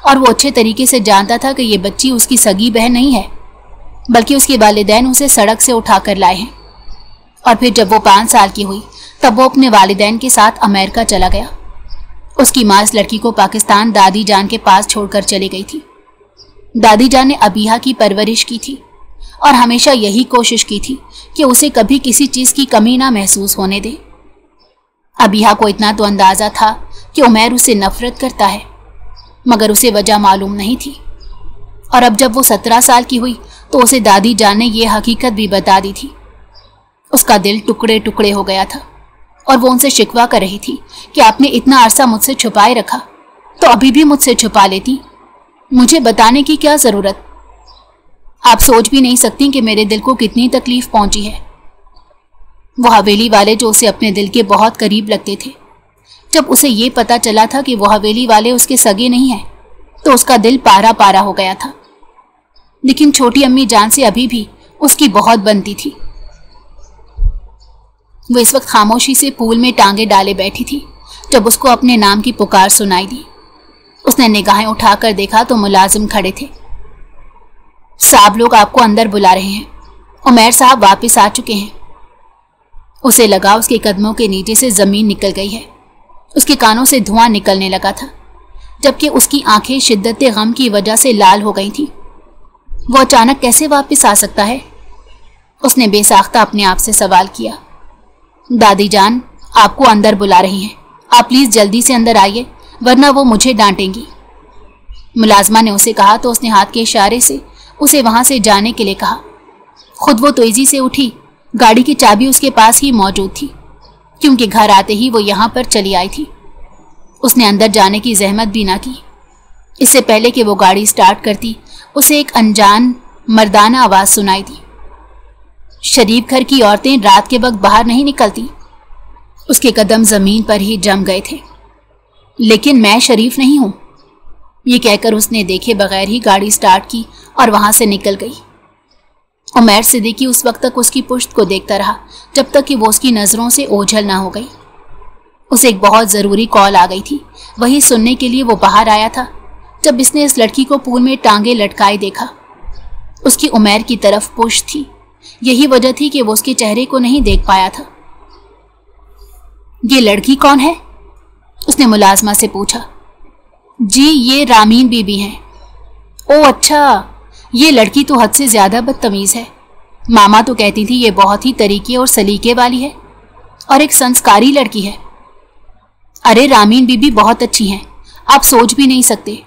और वो अच्छे तरीके से जानता था कि ये बच्ची उसकी सगी बहन नहीं है, बल्कि उसके वालिदैन उसे सड़क से उठाकर लाए हैं। और फिर जब वो 5 साल की हुई तब वो अपने वालिदैन के साथ अमेरिका चला गया। उसकी माँ इस लड़की को पाकिस्तान दादी जान के पास छोड़कर चली गई थी। दादी जान ने अबीहा की परवरिश की थी और हमेशा यही कोशिश की थी कि उसे कभी किसी चीज की कमी ना महसूस होने दे। अबीहा को इतना तो अंदाजा था कि उमैर उसे नफरत करता है, मगर उसे वजह मालूम नहीं थी। और अब जब वो 17 साल की हुई तो उसे दादी जान ने यह हकीकत भी बता दी थी। उसका दिल टुकड़े टुकड़े हो गया था और वो उनसे शिकवा कर रही थी कि आपने इतना अरसा मुझसे छुपाए रखा, तो अभी भी मुझसे छुपा लेती, मुझे बताने की क्या जरूरत। आप सोच भी नहीं सकती कि मेरे दिल को कितनी तकलीफ पहुंची है। वो हवेली वाले जो उसे अपने दिल के बहुत करीब लगते थे, जब उसे ये पता चला था कि वो हवेली वाले उसके सगे नहीं हैं, तो उसका दिल पारा पारा हो गया था। लेकिन छोटी अम्मी जान से अभी भी उसकी बहुत बनती थी। वो इस वक्त खामोशी से पूल में टांगे डाले बैठी थी जब उसको अपने नाम की पुकार सुनाई दी। उसने निगाहें उठाकर देखा तो मुलाजिम खड़े थे। साहब लोग आपको अंदर बुला रहे हैं, उमैर साहब वापस आ चुके हैं। उसे लगा उसके कदमों के नीचे से जमीन निकल गई है। उसके कानों से धुआं निकलने लगा था, जबकि उसकी आंखें शिद्दत गम की वजह से लाल हो गई थी। वो अचानक कैसे वापस आ सकता है? उसने बेसाख्ता अपने आप से सवाल किया। दादी जान, आपको अंदर बुला रही हैं, आप प्लीज जल्दी से अंदर आइए, वरना वो मुझे डांटेंगी। मुलाजमा ने उसे कहा तो उसने हाथ के इशारे से उसे वहां से जाने के लिए कहा। खुद वो तेजी से उठी, गाड़ी की चाबी उसके पास ही मौजूद थी, क्योंकि घर आते ही वो यहाँ पर चली आई थी। उसने अंदर जाने की जहमत भी ना की। इससे पहले कि वो गाड़ी स्टार्ट करती, उसे एक अनजान मर्दाना आवाज सुनाई दी। शरीफ घर की औरतें रात के वक्त बाहर नहीं निकलती। उसके कदम जमीन पर ही जम गए थे। लेकिन मैं शरीफ नहीं हूं, ये कहकर उसने देखे बगैर ही गाड़ी स्टार्ट की और वहां से निकल गई। उमैर सिद्दीकी उस वक्त तक उसकी पुश्त को देखता रहा जब तक कि वो उसकी नजरों से ओझल ना हो गई। उसे एक बहुत जरूरी कॉल आ गई थी, वही सुनने के लिए वो बाहर आया था जब इसने इस लड़की को पूल में टांगे लटकाए देखा। उसकी उमैर की तरफ पुश्त थी, यही वजह थी कि वो उसके चेहरे को नहीं देख पाया था। ये लड़की कौन है? उसने मुलाजमा से पूछा। जी, ये रामीन बीबी हैं। ओ अच्छा, ये लड़की तो हद से ज्यादा बदतमीज है। मामा तो कहती थी ये बहुत ही तरीके और सलीके वाली है और एक संस्कारी लड़की है। अरे रामीन बीबी बहुत अच्छी हैं, आप सोच भी नहीं सकते।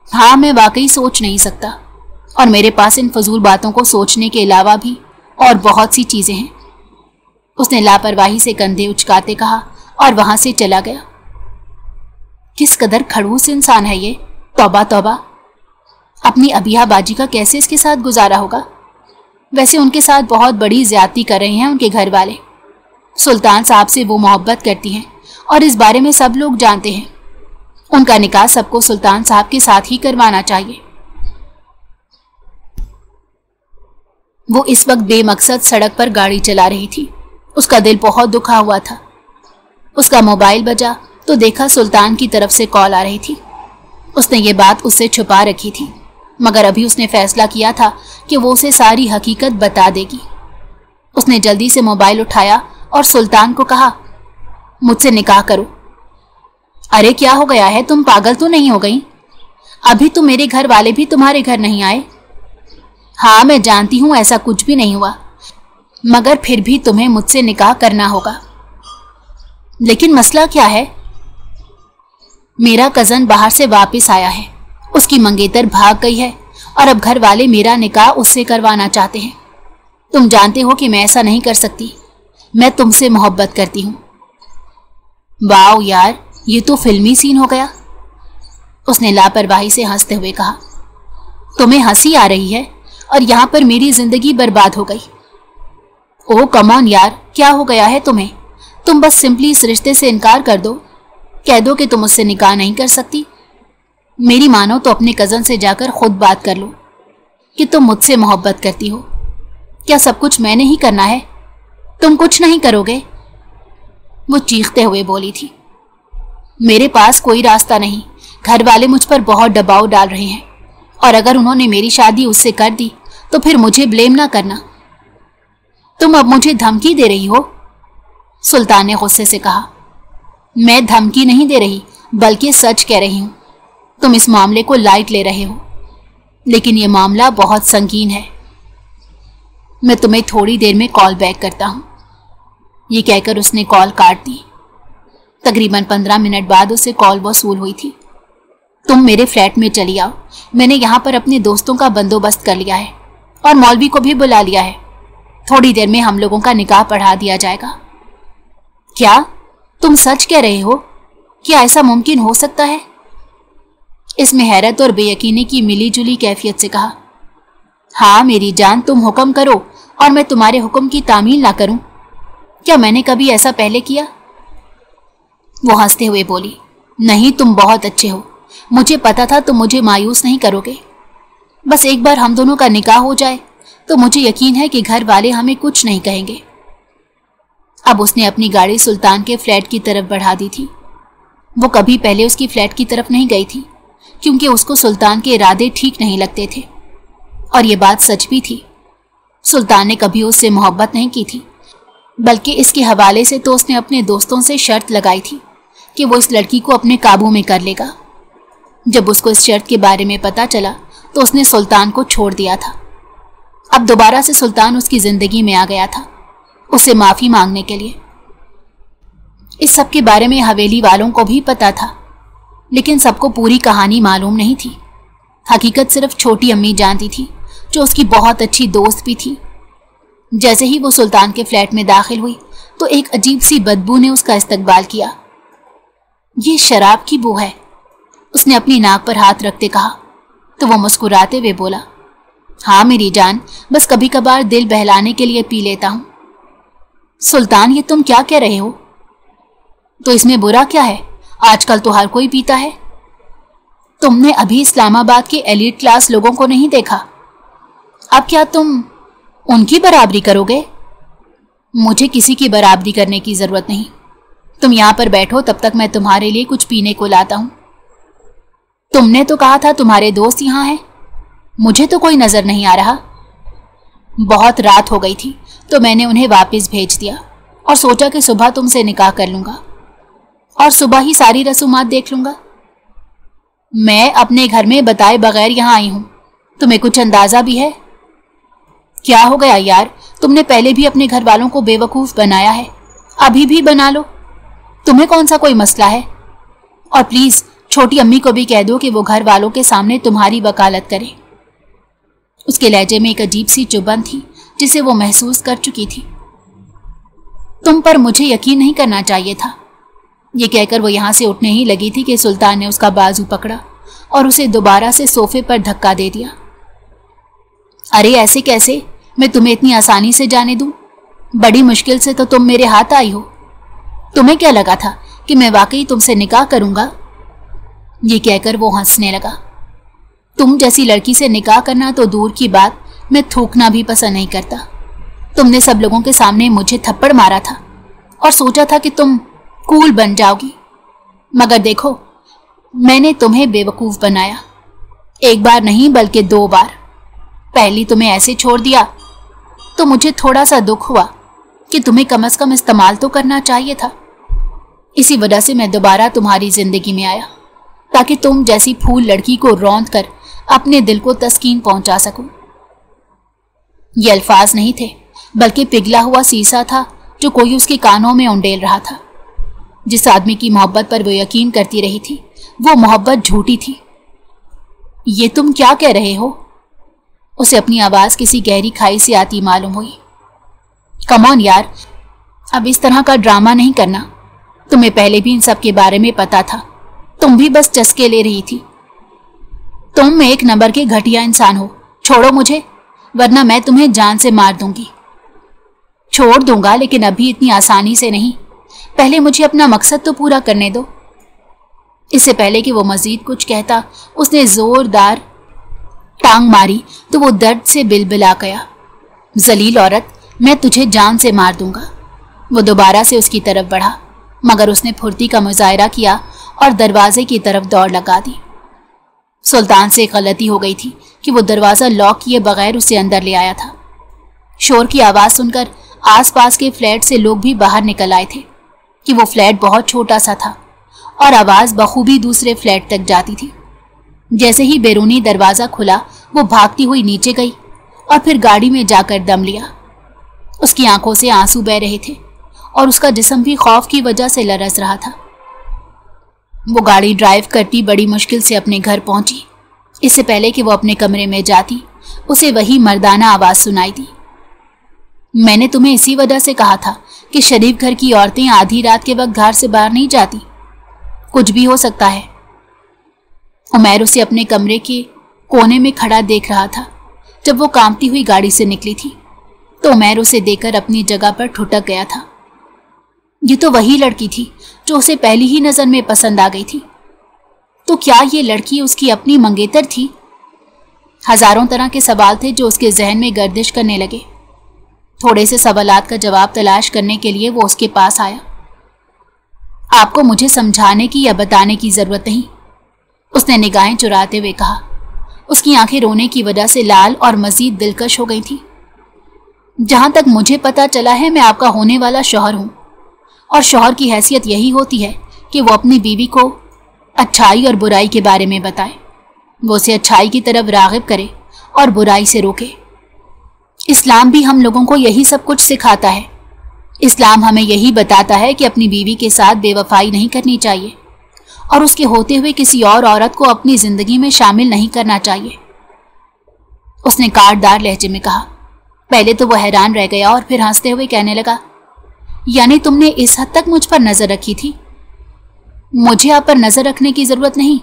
हाँ, मैं वाकई सोच नहीं सकता, और मेरे पास इन फजूल बातों को सोचने के अलावा भी और बहुत सी चीजें हैं। उसने लापरवाही से कंधे उचकाते कहा और वहां से चला गया। किस कदर खड़ूस इंसान है ये, तौबा तौबा। अपनी अबिया बाजी का कैसे इसके साथ गुजारा होगा। वैसे उनके साथ बहुत बड़ी ज्यादती कर रहे हैं उनके घर वाले। सुल्तान साहब से वो मोहब्बत करती हैं और इस बारे में सब लोग जानते हैं। उनका निकाह सबको सुल्तान साहब के साथ ही करवाना चाहिए। वो इस वक्त बेमकसद सड़क पर गाड़ी चला रही थी। उसका दिल बहुत दुखा हुआ था। उसका मोबाइल बजा तो देखा सुल्तान की तरफ से कॉल आ रही थी। उसने ये बात उससे छुपा रखी थी, मगर अभी उसने फैसला किया था कि वो उसे सारी हकीकत बता देगी। उसने जल्दी से मोबाइल उठाया और सुल्तान को कहा, मुझसे निकाह करो। अरे क्या हो गया है, तुम पागल तो नहीं हो गई? अभी तो मेरे घर वाले भी तुम्हारे घर नहीं आए। हाँ मैं जानती हूं ऐसा कुछ भी नहीं हुआ, मगर फिर भी तुम्हें मुझसे निकाह करना होगा। लेकिन मसला क्या है? मेरा कजन बाहर से वापस आया है, उसकी मंगेतर भाग गई है और अब घर वाले मेरा निकाह उससे करवाना चाहते हैं। तुम जानते हो कि मैं ऐसा नहीं कर सकती, मैं तुमसे मोहब्बत करती हूँ। वाओ यार, ये तो फिल्मी सीन हो गया। उसने लापरवाही से हंसते हुए कहा। तुम्हें हंसी आ रही है और यहाँ पर मेरी जिंदगी बर्बाद हो गई। ओह कम ऑन यार, क्या हो गया है तुम्हें? तुम बस सिंपली इस रिश्ते से इनकार कर दो, कह दो कि तुम उससे निकाह नहीं कर सकती। मेरी मानो तो अपने कजन से जाकर खुद बात कर लो कि तुम मुझसे मोहब्बत करती हो। क्या सब कुछ मैंने ही करना है? तुम कुछ नहीं करोगे? वो चीखते हुए बोली थी। मेरे पास कोई रास्ता नहीं, घर वाले मुझ पर बहुत दबाव डाल रहे हैं और अगर उन्होंने मेरी शादी उससे कर दी तो फिर मुझे ब्लेम ना करना। तुम अब मुझे धमकी दे रही हो? सुल्तान ने गुस्से से कहा। मैं धमकी नहीं दे रही, बल्कि सच कह रही हूं। तुम इस मामले को लाइट ले रहे हो, लेकिन यह मामला बहुत संगीन है। मैं तुम्हें थोड़ी देर में कॉल बैक करता हूं। ये कहकर उसने कॉल काट दी। तकरीबन 15 मिनट बाद उसे कॉल वसूल हुई थी। तुम मेरे फ्लैट में चली आओ, मैंने यहाँ पर अपने दोस्तों का बंदोबस्त कर लिया है और मौलवी को भी बुला लिया है। थोड़ी देर में हम लोगों का निकाह पढ़ा दिया जाएगा। क्या तुम सच कह रहे हो? क्या ऐसा मुमकिन हो सकता है? इसमें हैरत और बेयकीनी की मिली जुली कैफियत से कहा। हाँ मेरी जान, तुम हुक्म करो और मैं तुम्हारे हुक्म की तामील ना करूं। क्या मैंने कभी ऐसा पहले किया? वो हंसते हुए बोली। नहीं, तुम बहुत अच्छे हो, मुझे पता था तुम मुझे मायूस नहीं करोगे। बस एक बार हम दोनों का निकाह हो जाए तो मुझे यकीन है कि घर वाले हमें कुछ नहीं कहेंगे। अब उसने अपनी गाड़ी सुल्तान के फ्लैट की तरफ बढ़ा दी थी। वो कभी पहले उसकी फ्लैट की तरफ नहीं गई थी, क्योंकि उसको सुल्तान के इरादे ठीक नहीं लगते थे। और ये बात सच भी थी। सुल्तान ने कभी उससे मोहब्बत नहीं की थी, बल्कि इसके हवाले से तो उसने अपने दोस्तों से शर्त लगाई थी कि वो इस लड़की को अपने काबू में कर लेगा। जब उसको इस शर्त के बारे में पता चला तो उसने सुल्तान को छोड़ दिया था। अब दोबारा से सुल्तान उसकी जिंदगी में आ गया था, उसे माफी मांगने के लिए। इस सब के बारे में हवेली वालों को भी पता था, लेकिन सबको पूरी कहानी मालूम नहीं थी। हकीकत सिर्फ छोटी अम्मी जानती थी, जो उसकी बहुत अच्छी दोस्त भी थी। जैसे ही वो सुल्तान के फ्लैट में दाखिल हुई तो एक अजीब सी बदबू ने उसका इस्तकबाल किया। ये शराब की बू है, उसने अपनी नाक पर हाथ रखते कहा। तो वो मुस्कुराते हुए बोला, हाँ मेरी जान, बस कभी कभार दिल बहलाने के लिए पी लेता हूं। सुल्तान, ये तुम क्या कह रहे हो? तो इसमें बुरा क्या है? आजकल तो हर कोई पीता है। तुमने अभी इस्लामाबाद के एलीट क्लास लोगों को नहीं देखा? अब क्या तुम उनकी बराबरी करोगे? मुझे किसी की बराबरी करने की जरूरत नहीं। तुम यहां पर बैठो, तब तक मैं तुम्हारे लिए कुछ पीने को लाता हूं। तुमने तो कहा था तुम्हारे दोस्त यहां हैं, मुझे तो कोई नजर नहीं आ रहा। बहुत रात हो गई थी तो मैंने उन्हें वापस भेज दिया और सोचा कि सुबह तुमसे निकाह कर लूंगा और सुबह ही सारी रसूमात देख लूंगा। मैं अपने घर में बताए बगैर यहां आई हूं, तुम्हें कुछ अंदाजा भी है? क्या हो गया यार, तुमने पहले भी अपने घर वालों को बेवकूफ बनाया है, अभी भी बना लो। तुम्हें कौन सा कोई मसला है? और प्लीज छोटी अम्मी को भी कह दो कि वो घर वालों के सामने तुम्हारी वकालत करे। उसके लहजे में एक अजीब सी चुभन थी जिसे वो महसूस कर चुकी थी। तुम पर मुझे यकीन नहीं करना चाहिए था। ये कहकर वो यहां से उठने ही लगी थी कि सुल्तान ने उसका बाजू पकड़ा और उसे दोबारा से सोफे पर धक्का दे दिया। अरे ऐसे कैसे? मैं तुम्हें इतनी आसानी से जाने दूं? बड़ी मुश्किल से तो तुम मेरे हाथ आई हो। तुम्हें क्या लगा था कि मैं वाकई तुमसे निकाह करूंगा? ये कहकर वो हंसने लगा। तुम जैसी लड़की से निकाह करना तो दूर की बात, मैं थूकना भी पसंद नहीं करता। तुमने सब लोगों के सामने मुझे थप्पड़ मारा था और सोचा था कि तुम कूल बन जाओगी, मगर देखो मैंने तुम्हें बेवकूफ बनाया। एक बार नहीं बल्कि 2 बार। पहली तुम्हें ऐसे छोड़ दिया तो मुझे थोड़ा सा दुख हुआ कि तुम्हें कम से कम इस्तेमाल तो करना चाहिए था। इसी वजह से मैं दोबारा तुम्हारी जिंदगी में आया ताकि तुम जैसी फूल लड़की को रौंद कर अपने दिल को तस्कीन पहुंचा सकूं। ये अल्फाज नहीं थे बल्कि पिघला हुआ सीसा था जो कोई उसके कानों में उंडेल रहा था। जिस आदमी की मोहब्बत पर वो यकीन करती रही थी वो मोहब्बत झूठी थी। ये तुम क्या कह रहे हो? उसे अपनी आवाज किसी गहरी खाई से आती मालूम हुई। कम ऑन यार, अब इस तरह का ड्रामा नहीं करना। तुम्हें पहले भी इन सब के बारे में पता था, तुम भी बस चस्के ले रही थी। तुम 1 नंबर के घटिया इंसान हो। छोड़ो मुझे, वरना मैं तुम्हें जान से मार दूंगी। छोड़ दूंगा, लेकिन अभी इतनी आसानी से नहीं। पहले मुझे अपना मकसद तो पूरा करने दो। इससे पहले कि वो मजीद कुछ कहता, उसने जोरदार टांग मारी तो वो दर्द से बिलबिला गया। जलील औरत, मैं तुझे जान से मार दूंगा। वो दोबारा से उसकी तरफ बढ़ा, मगर उसने फुर्ती का मुजाहरा किया और दरवाजे की तरफ दौड़ लगा दी। सुल्तान से गलती हो गई थी कि वो दरवाज़ा लॉक किए बगैर उसे अंदर ले आया था। शोर की आवाज़ सुनकर आसपास के फ्लैट से लोग भी बाहर निकल आए थे कि वो फ्लैट बहुत छोटा सा था और आवाज़ बखूबी दूसरे फ्लैट तक जाती थी। जैसे ही बैरूनी दरवाज़ा खुला वो भागती हुई नीचे गई और फिर गाड़ी में जाकर दम लिया। उसकी आंखों से आंसू बह रहे थे और उसका जिस्म भी खौफ की वजह से लरस रहा था। वो गाड़ी ड्राइव करती बड़ी मुश्किल से अपने घर पहुंची। इससे पहले कि वो अपने कमरे में जाती उसे वही मर्दाना आवाज़ सुनाई दी। मैंने तुम्हें इसी वजह से कहा था कि शरीफ घर की औरतें आधी रात के वक्त घर से बाहर नहीं जाती। कुछ भी हो सकता है। उमैर उसे अपने कमरे के कोने में खड़ा देख रहा था। जब वो कांपती हुई गाड़ी से निकली थी तो उमैर उसे देखकर अपनी जगह पर ठुठक गया था। ये तो वही लड़की थी जो उसे पहली ही नज़र में पसंद आ गई थी। तो क्या ये लड़की उसकी अपनी मंगेतर थी? हजारों तरह के सवाल थे जो उसके जहन में गर्दिश करने लगे। थोड़े से सवालात का जवाब तलाश करने के लिए वो उसके पास आया। आपको मुझे समझाने की या बताने की जरूरत नहीं, उसने निगाहें चुराते हुए कहा। उसकी आंखें रोने की वजह से लाल और मजीद दिलकश हो गई थी। जहां तक मुझे पता चला है मैं आपका होने वाला शौहर हूं और शौहर की हैसियत यही होती है कि वो अपनी बीवी को अच्छाई और बुराई के बारे में बताए। वो उसे अच्छाई की तरफ राग़िब करे और बुराई से रोके। इस्लाम भी हम लोगों को यही सब कुछ सिखाता है। इस्लाम हमें यही बताता है कि अपनी बीवी के साथ बेवफाई नहीं करनी चाहिए और उसके होते हुए किसी और औरत को अपनी जिंदगी में शामिल नहीं करना चाहिए, उसने काटदार लहजे में कहा। पहले तो वो हैरान रह गया और फिर हंसते हुए कहने लगा, यानी तुमने इस हद तक मुझ पर नजर रखी थी? मुझे आप पर नजर रखने की जरूरत नहीं।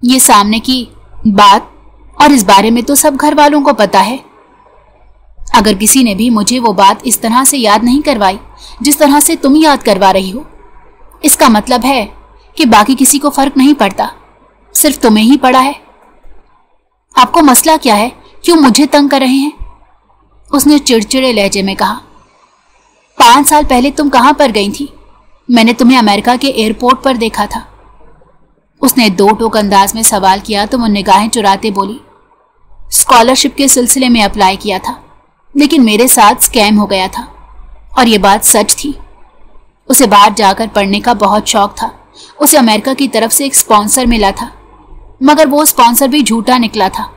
ये सामने की बात और इस बारे में तो सब घर वालों को पता है। अगर किसी ने भी मुझे वो बात इस तरह से याद नहीं करवाई जिस तरह से तुम याद करवा रही हो, इसका मतलब है कि बाकी किसी को फर्क नहीं पड़ता, सिर्फ तुम्हें ही पड़ा है। आपको मसला क्या है? क्यों मुझे तंग कर रहे हैं? उसने चिड़चिड़े लहजे में कहा। 5 साल पहले तुम कहां पर गई थी? मैंने तुम्हें अमेरिका के एयरपोर्ट पर देखा था। उसने 2 टोक अंदाज में सवाल किया तो वो निगाहें चुराते बोली, स्कॉलरशिप के सिलसिले में अप्लाई किया था, लेकिन मेरे साथ स्कैम हो गया था और ये बात सच थी। उसे बाहर जाकर पढ़ने का बहुत शौक था। उसे अमेरिका की तरफ से एक स्पॉन्सर मिला था, मगर वो स्पॉन्सर भी झूठा निकला था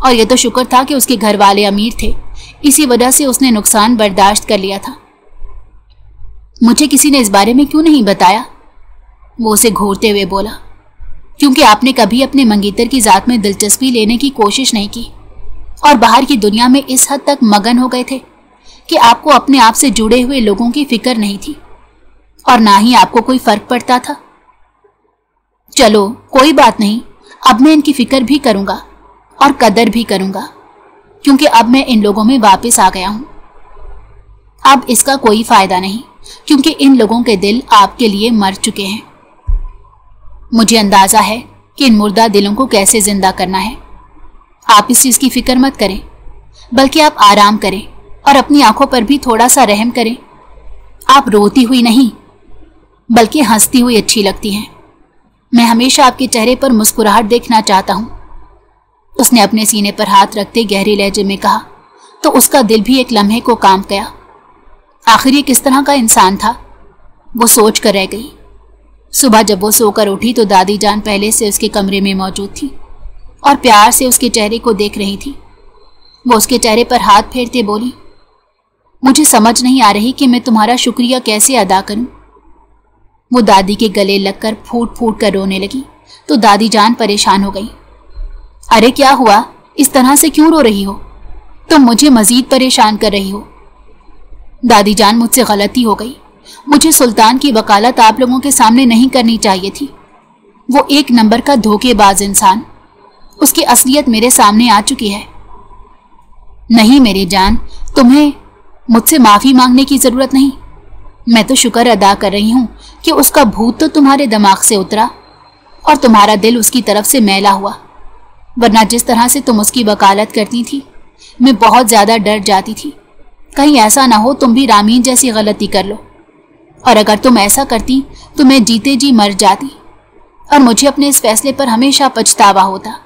और ये तो शुक्र था कि उसके घर वाले अमीर थे, इसी वजह से उसने नुकसान बर्दाश्त कर लिया था। मुझे किसी ने इस बारे में क्यों नहीं बताया? वो उसे घूरते हुए बोला, क्योंकि आपने कभी अपने मंगेतर की जात में दिलचस्पी लेने की कोशिश नहीं की और बाहर की दुनिया में इस हद तक मगन हो गए थे कि आपको अपने आप से जुड़े हुए लोगों की फिक्र नहीं थी और ना ही आपको कोई फर्क पड़ता था। चलो कोई बात नहीं, अब मैं इनकी फिक्र भी करूंगा और कदर भी करूंगा, क्योंकि अब मैं इन लोगों में वापस आ गया हूं। अब इसका कोई फायदा नहीं, क्योंकि इन लोगों के दिल आपके लिए मर चुके हैं। मुझे अंदाजा है कि इन मुर्दा दिलों को कैसे जिंदा करना है। आप इस चीज की फिक्र मत करें। बल्कि आप आराम करें और अपनी आंखों पर भी थोड़ा सा रहम करें। आप रोती हुई नहीं बल्कि हंसती हुई अच्छी लगती हैं। मैं हमेशा आपके चेहरे पर मुस्कुराहट देखना चाहता हूं। उसने अपने सीने पर हाथ रखते गहरे लहजे में कहा तो उसका दिल भी एक लम्हे को कांप गया। आखिर ये किस तरह का इंसान था, वो सोच कर रह गई। सुबह जब वो सोकर उठी तो दादी जान पहले से उसके कमरे में मौजूद थी और प्यार से उसके चेहरे को देख रही थी। वो उसके चेहरे पर हाथ फेरते बोली, मुझे समझ नहीं आ रही कि मैं तुम्हारा शुक्रिया कैसे अदा करूं। वो दादी के गले लगकर फूट फूट कर रोने लगी तो दादी जान परेशान हो गई। अरे क्या हुआ, इस तरह से क्यों रो रही हो? तुम मुझे मजीद परेशान कर रही हो। दादी जान, मुझसे गलती हो गई। मुझे सुल्तान की वकालत आप लोगों के सामने नहीं करनी चाहिए थी। वो एक नंबर का धोखेबाज इंसान, उसकी असलियत मेरे सामने आ चुकी है। नहीं मेरी जान, तुम्हें मुझसे माफी मांगने की जरूरत नहीं। मैं तो शुक्र अदा कर रही हूं कि उसका भूत तो तुम्हारे दिमाग से उतरा और तुम्हारा दिल उसकी तरफ से मैला हुआ, वरना जिस तरह से तुम उसकी वकालत करती थी मैं बहुत ज्यादा डर जाती थी। कहीं ऐसा ना हो तुम भी रामीन जैसी गलती कर लो, और अगर तुम ऐसा करती तो मैं जीते जी मर जाती और मुझे अपने इस फैसले पर हमेशा पछतावा होता।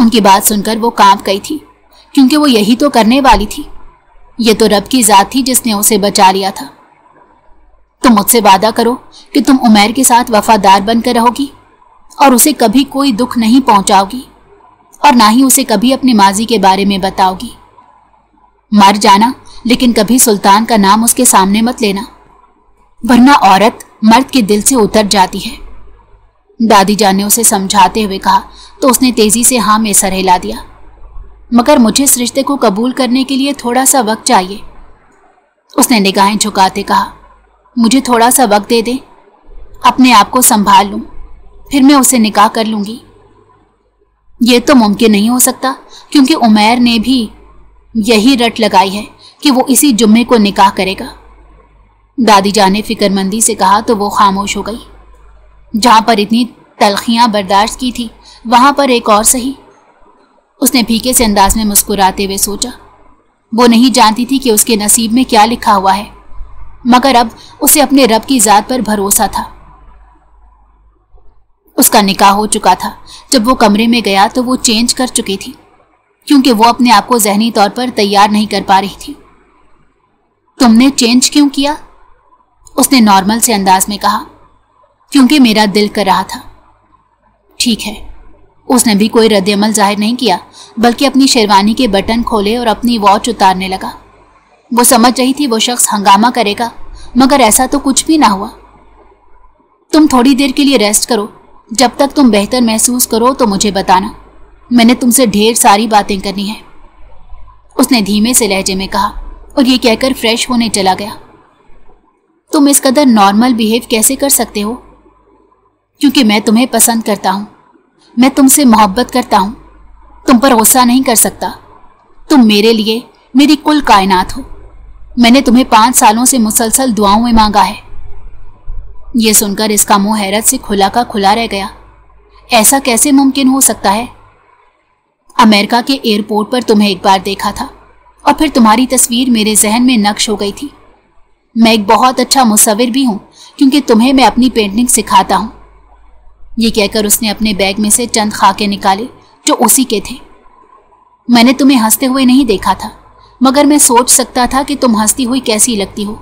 उनकी बात सुनकर वो कांप गई थी, क्योंकि वो यही तो करने वाली थी। ये तो रब की जात थी जिसने उसे बचा लिया था। तुम मुझसे वादा करो कि तुम उमैर के साथ वफादार बनकर रहोगी और उसे कभी कोई दुख नहीं पहुंचाओगी और ना ही उसे कभी अपने माजी के बारे में बताओगी। मर जाना, लेकिन कभी सुल्तान का नाम उसके सामने मत लेना, वरना औरत मर्द के दिल से उतर जाती है। दादी जान ने उसे समझाते हुए कहा तो उसने तेजी से हाँ में सर हिला दिया। मगर मुझे इस रिश्ते को कबूल करने के लिए थोड़ा सा वक्त चाहिए। उसने निगाहें झुकाते कहा, मुझे थोड़ा सा वक्त दे दे, अपने आप को संभाल लूं, फिर मैं उसे निकाह कर लूंगी। ये तो मुमकिन नहीं हो सकता, क्योंकि उमैर ने भी यही रट लगाई है कि वो इसी जुम्मे को निकाह करेगा। दादी जान ने फिक्रमंदी से कहा तो वो खामोश हो गई। जहां पर इतनी तलखियां बर्दाश्त की थी वहां पर एक और सही। उसने फीके से अंदाज में मुस्कुराते हुए सोचा, वो नहीं जानती थी कि उसके नसीब में क्या लिखा हुआ है, मगर अब उसे अपने रब की जात पर भरोसा था। उसका निकाह हो चुका था। जब वो कमरे में गया तो वो चेंज कर चुकी थी, क्योंकि वो अपने आप को ज़हनी तौर पर तैयार नहीं कर पा रही थी। तुमने चेंज क्यों किया? उसने नॉर्मल से अंदाज में कहा, क्योंकि मेरा दिल कर रहा था। ठीक है। उसने भी कोई रद्द-ए-अमल जाहिर नहीं किया, बल्कि अपनी शेरवानी के बटन खोले और अपनी वॉच उतारने लगा। वो समझ रही थी वो शख्स हंगामा करेगा, मगर ऐसा तो कुछ भी ना हुआ। तुम थोड़ी देर के लिए रेस्ट करो, जब तक तुम बेहतर महसूस करो तो मुझे बताना, मैंने तुमसे ढेर सारी बातें करनी है। उसने धीमे से लहजे में कहा और ये कहकर फ्रेश होने चला गया। तुम इस कदर नॉर्मल बिहेव कैसे कर सकते हो? क्योंकि मैं तुम्हें पसंद करता हूं, मैं तुमसे मोहब्बत करता हूं, तुम पर गुस्सा नहीं कर सकता। तुम मेरे लिए मेरी कुल कायनात हो। मैंने तुम्हें 5 सालों से मुसलसल दुआओं में मांगा है। यह सुनकर इसका मुंह हैरत से खुला का खुला रह गया। ऐसा कैसे मुमकिन हो सकता है? अमेरिका के एयरपोर्ट पर तुम्हें एक बार देखा था और फिर तुम्हारी तस्वीर मेरे जहन में नक्श हो गई थी। मैं एक बहुत अच्छा मुसव्विर भी हूं, क्योंकि तुम्हें मैं अपनी पेंटिंग सिखाता हूं। ये कहकर उसने अपने बैग में से चंद खाके निकाले जो उसी के थे। मैंने तुम्हें हंसते हुए नहीं देखा था, मगर मैं सोच सकता था कि तुम हंसती हुई कैसी लगती हो।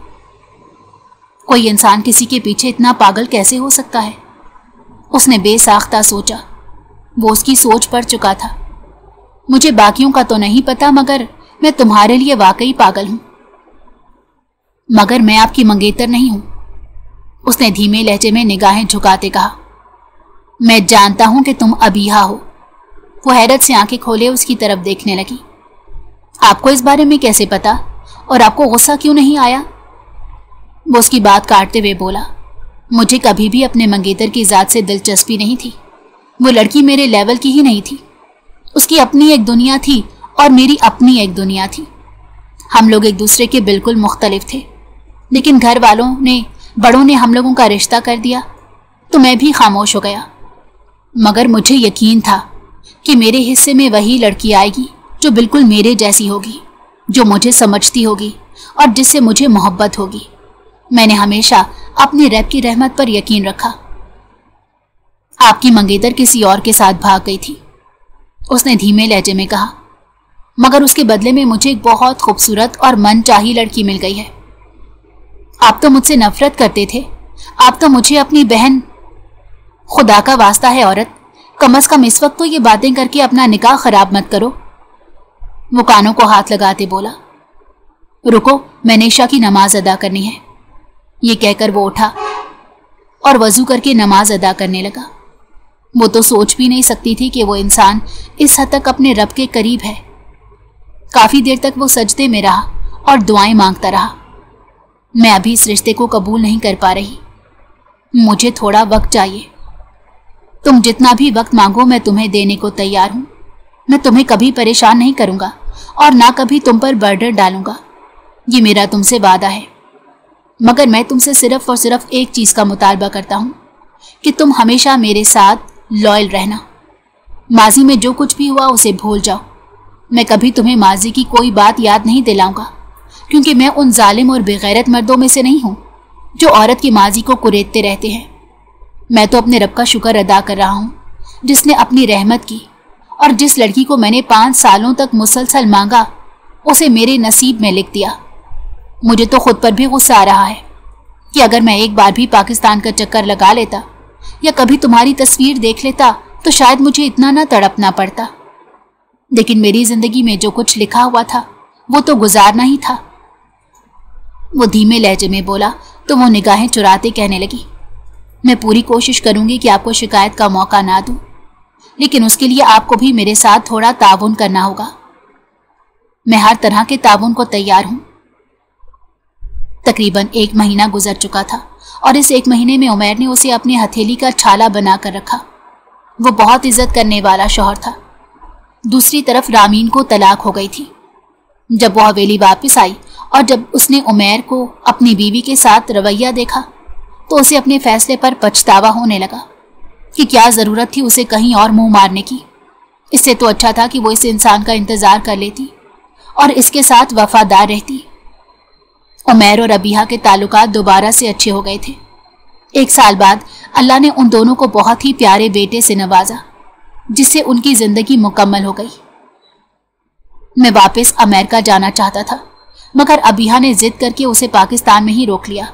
कोई इंसान किसी के पीछे इतना पागल कैसे हो सकता है? उसने बेसाख्ता सोचा। वो उसकी सोच पड़ चुका था। मुझे बाकियों का तो नहीं पता, मगर मैं तुम्हारे लिए वाकई पागल हूं। मगर मैं आपकी मंगेतर नहीं हूं, उसने धीमे लहजे में निगाहें झुकाते कहा। मैं जानता हूं कि तुम अबीहा हो। वो हैरत से आंखें खोले उसकी तरफ देखने लगी। आपको इस बारे में कैसे पता, और आपको गुस्सा क्यों नहीं आया? वो उसकी बात काटते हुए बोला, मुझे कभी भी अपने मंगेतर की जात से दिलचस्पी नहीं थी। वो लड़की मेरे लेवल की ही नहीं थी। उसकी अपनी एक दुनिया थी और मेरी अपनी एक दुनिया थी। हम लोग एक दूसरे के बिल्कुल मुख्तलिफ थे, लेकिन घर वालों ने, बड़ों ने हम लोगों का रिश्ता कर दिया तो मैं भी खामोश हो गया। मगर मुझे यकीन था कि मेरे हिस्से में वही लड़की आएगी जो बिल्कुल मेरे जैसी होगी, जो मुझे समझती होगी और जिससे मुझे मोहब्बत होगी। मैंने हमेशा अपने रब की रहमत पर यकीन रखा। आपकी मंगेतर किसी और के साथ भाग गई थी, उसने धीमे लहजे में कहा, मगर उसके बदले में मुझे एक बहुत खूबसूरत और मनचाही लड़की मिल गई है। आप तो मुझसे नफरत करते थे, आप तो मुझे अपनी बहन। खुदा का वास्ता है औरत, कम से कम इस वक्त तो ये बातें करके अपना निकाह खराब मत करो। वो कानों को हाथ लगाते बोला, रुको, मैंने ईशा की नमाज अदा करनी है। ये कहकर वो उठा और वजू करके नमाज अदा करने लगा। वो तो सोच भी नहीं सकती थी कि वो इंसान इस हद तक अपने रब के करीब है। काफी देर तक वो सजदे में रहा और दुआएं मांगता रहा। मैं अभी इस रिश्ते को कबूल नहीं कर पा रही, मुझे थोड़ा वक्त चाहिए। तुम जितना भी वक्त मांगो मैं तुम्हें देने को तैयार हूं। मैं तुम्हें कभी परेशान नहीं करूंगा और ना कभी तुम पर बर्डन डालूंगा, ये मेरा तुमसे वादा है। मगर मैं तुमसे सिर्फ और सिर्फ एक चीज का मुतालबा करता हूं कि तुम हमेशा मेरे साथ लॉयल रहना। माजी में जो कुछ भी हुआ उसे भूल जाओ। मैं कभी तुम्हें माजी की कोई बात याद नहीं दिलाऊंगा, क्योंकि मैं उन जालिम और बेगैरत मर्दों में से नहीं हूं जो औरत की माजी को कुरेदते रहते हैं। मैं तो अपने रब का शुक्र अदा कर रहा हूं जिसने अपनी रहमत की और जिस लड़की को मैंने 5 सालों तक मुसलसल मांगा उसे मेरे नसीब में लिख दिया। मुझे तो खुद पर भी गुस्सा आ रहा है कि अगर मैं एक बार भी पाकिस्तान का चक्कर लगा लेता या कभी तुम्हारी तस्वीर देख लेता तो शायद मुझे इतना ना तड़पना पड़ता। लेकिन मेरी जिंदगी में जो कुछ लिखा हुआ था वो तो गुजारना ही था। वो धीमे लहजे में बोला तो वो निगाहें चुराते कहने लगी, मैं पूरी कोशिश करूंगी कि आपको शिकायत का मौका ना दूं, लेकिन उसके लिए आपको भी मेरे साथ थोड़ा ताउन करना होगा। मैं हर तरह के ताउन को तैयार हूं। तकरीबन 1 महीना गुजर चुका था और इस 1 महीने में उमैर ने उसे अपनी हथेली का छाला बनाकर रखा। वो बहुत इज्जत करने वाला शौहर था। दूसरी तरफ रामीन को तलाक हो गई थी। जब वो हवेली वापस आई और जब उसने उमैर को अपनी बीवी के साथ रवैया देखा तो उसे अपने फैसले पर पछतावा होने लगा कि क्या जरूरत थी उसे कहीं और मुंह मारने की। इससे तो अच्छा था कि वो इस इंसान का इंतजार कर लेती और इसके साथ वफादार रहती। उमैर और अबीहा के ताल्लुकात दोबारा से अच्छे हो गए थे। 1 साल बाद अल्लाह ने उन दोनों को बहुत ही प्यारे बेटे से नवाजा, जिससे उनकी जिंदगी मुकम्मल हो गई। मैं वापस अमेरिका जाना चाहता था, मगर अबीहा ने जिद करके उसे पाकिस्तान में ही रोक लिया।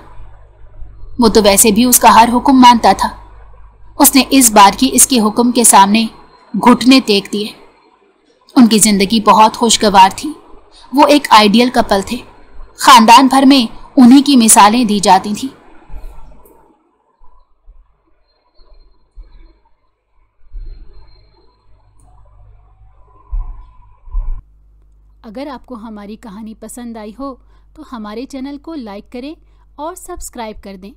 वो तो वैसे भी उसका हर हुक्म मानता था। उसने इस बार की इसके हुक्म के सामने घुटने टेक दिए। उनकी जिंदगी बहुत खुशगवार थी। वो एक आइडियल कपल थे। खानदान भर में उन्हीं की मिसालें दी जाती थी। अगर आपको हमारी कहानी पसंद आई हो तो हमारे चैनल को लाइक करें और सब्सक्राइब कर दें।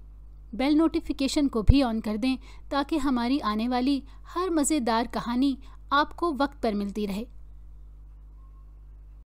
बेल नोटिफिकेशन को भी ऑन कर दें ताकि हमारी आने वाली हर मज़ेदार कहानी आपको वक्त पर मिलती रहे।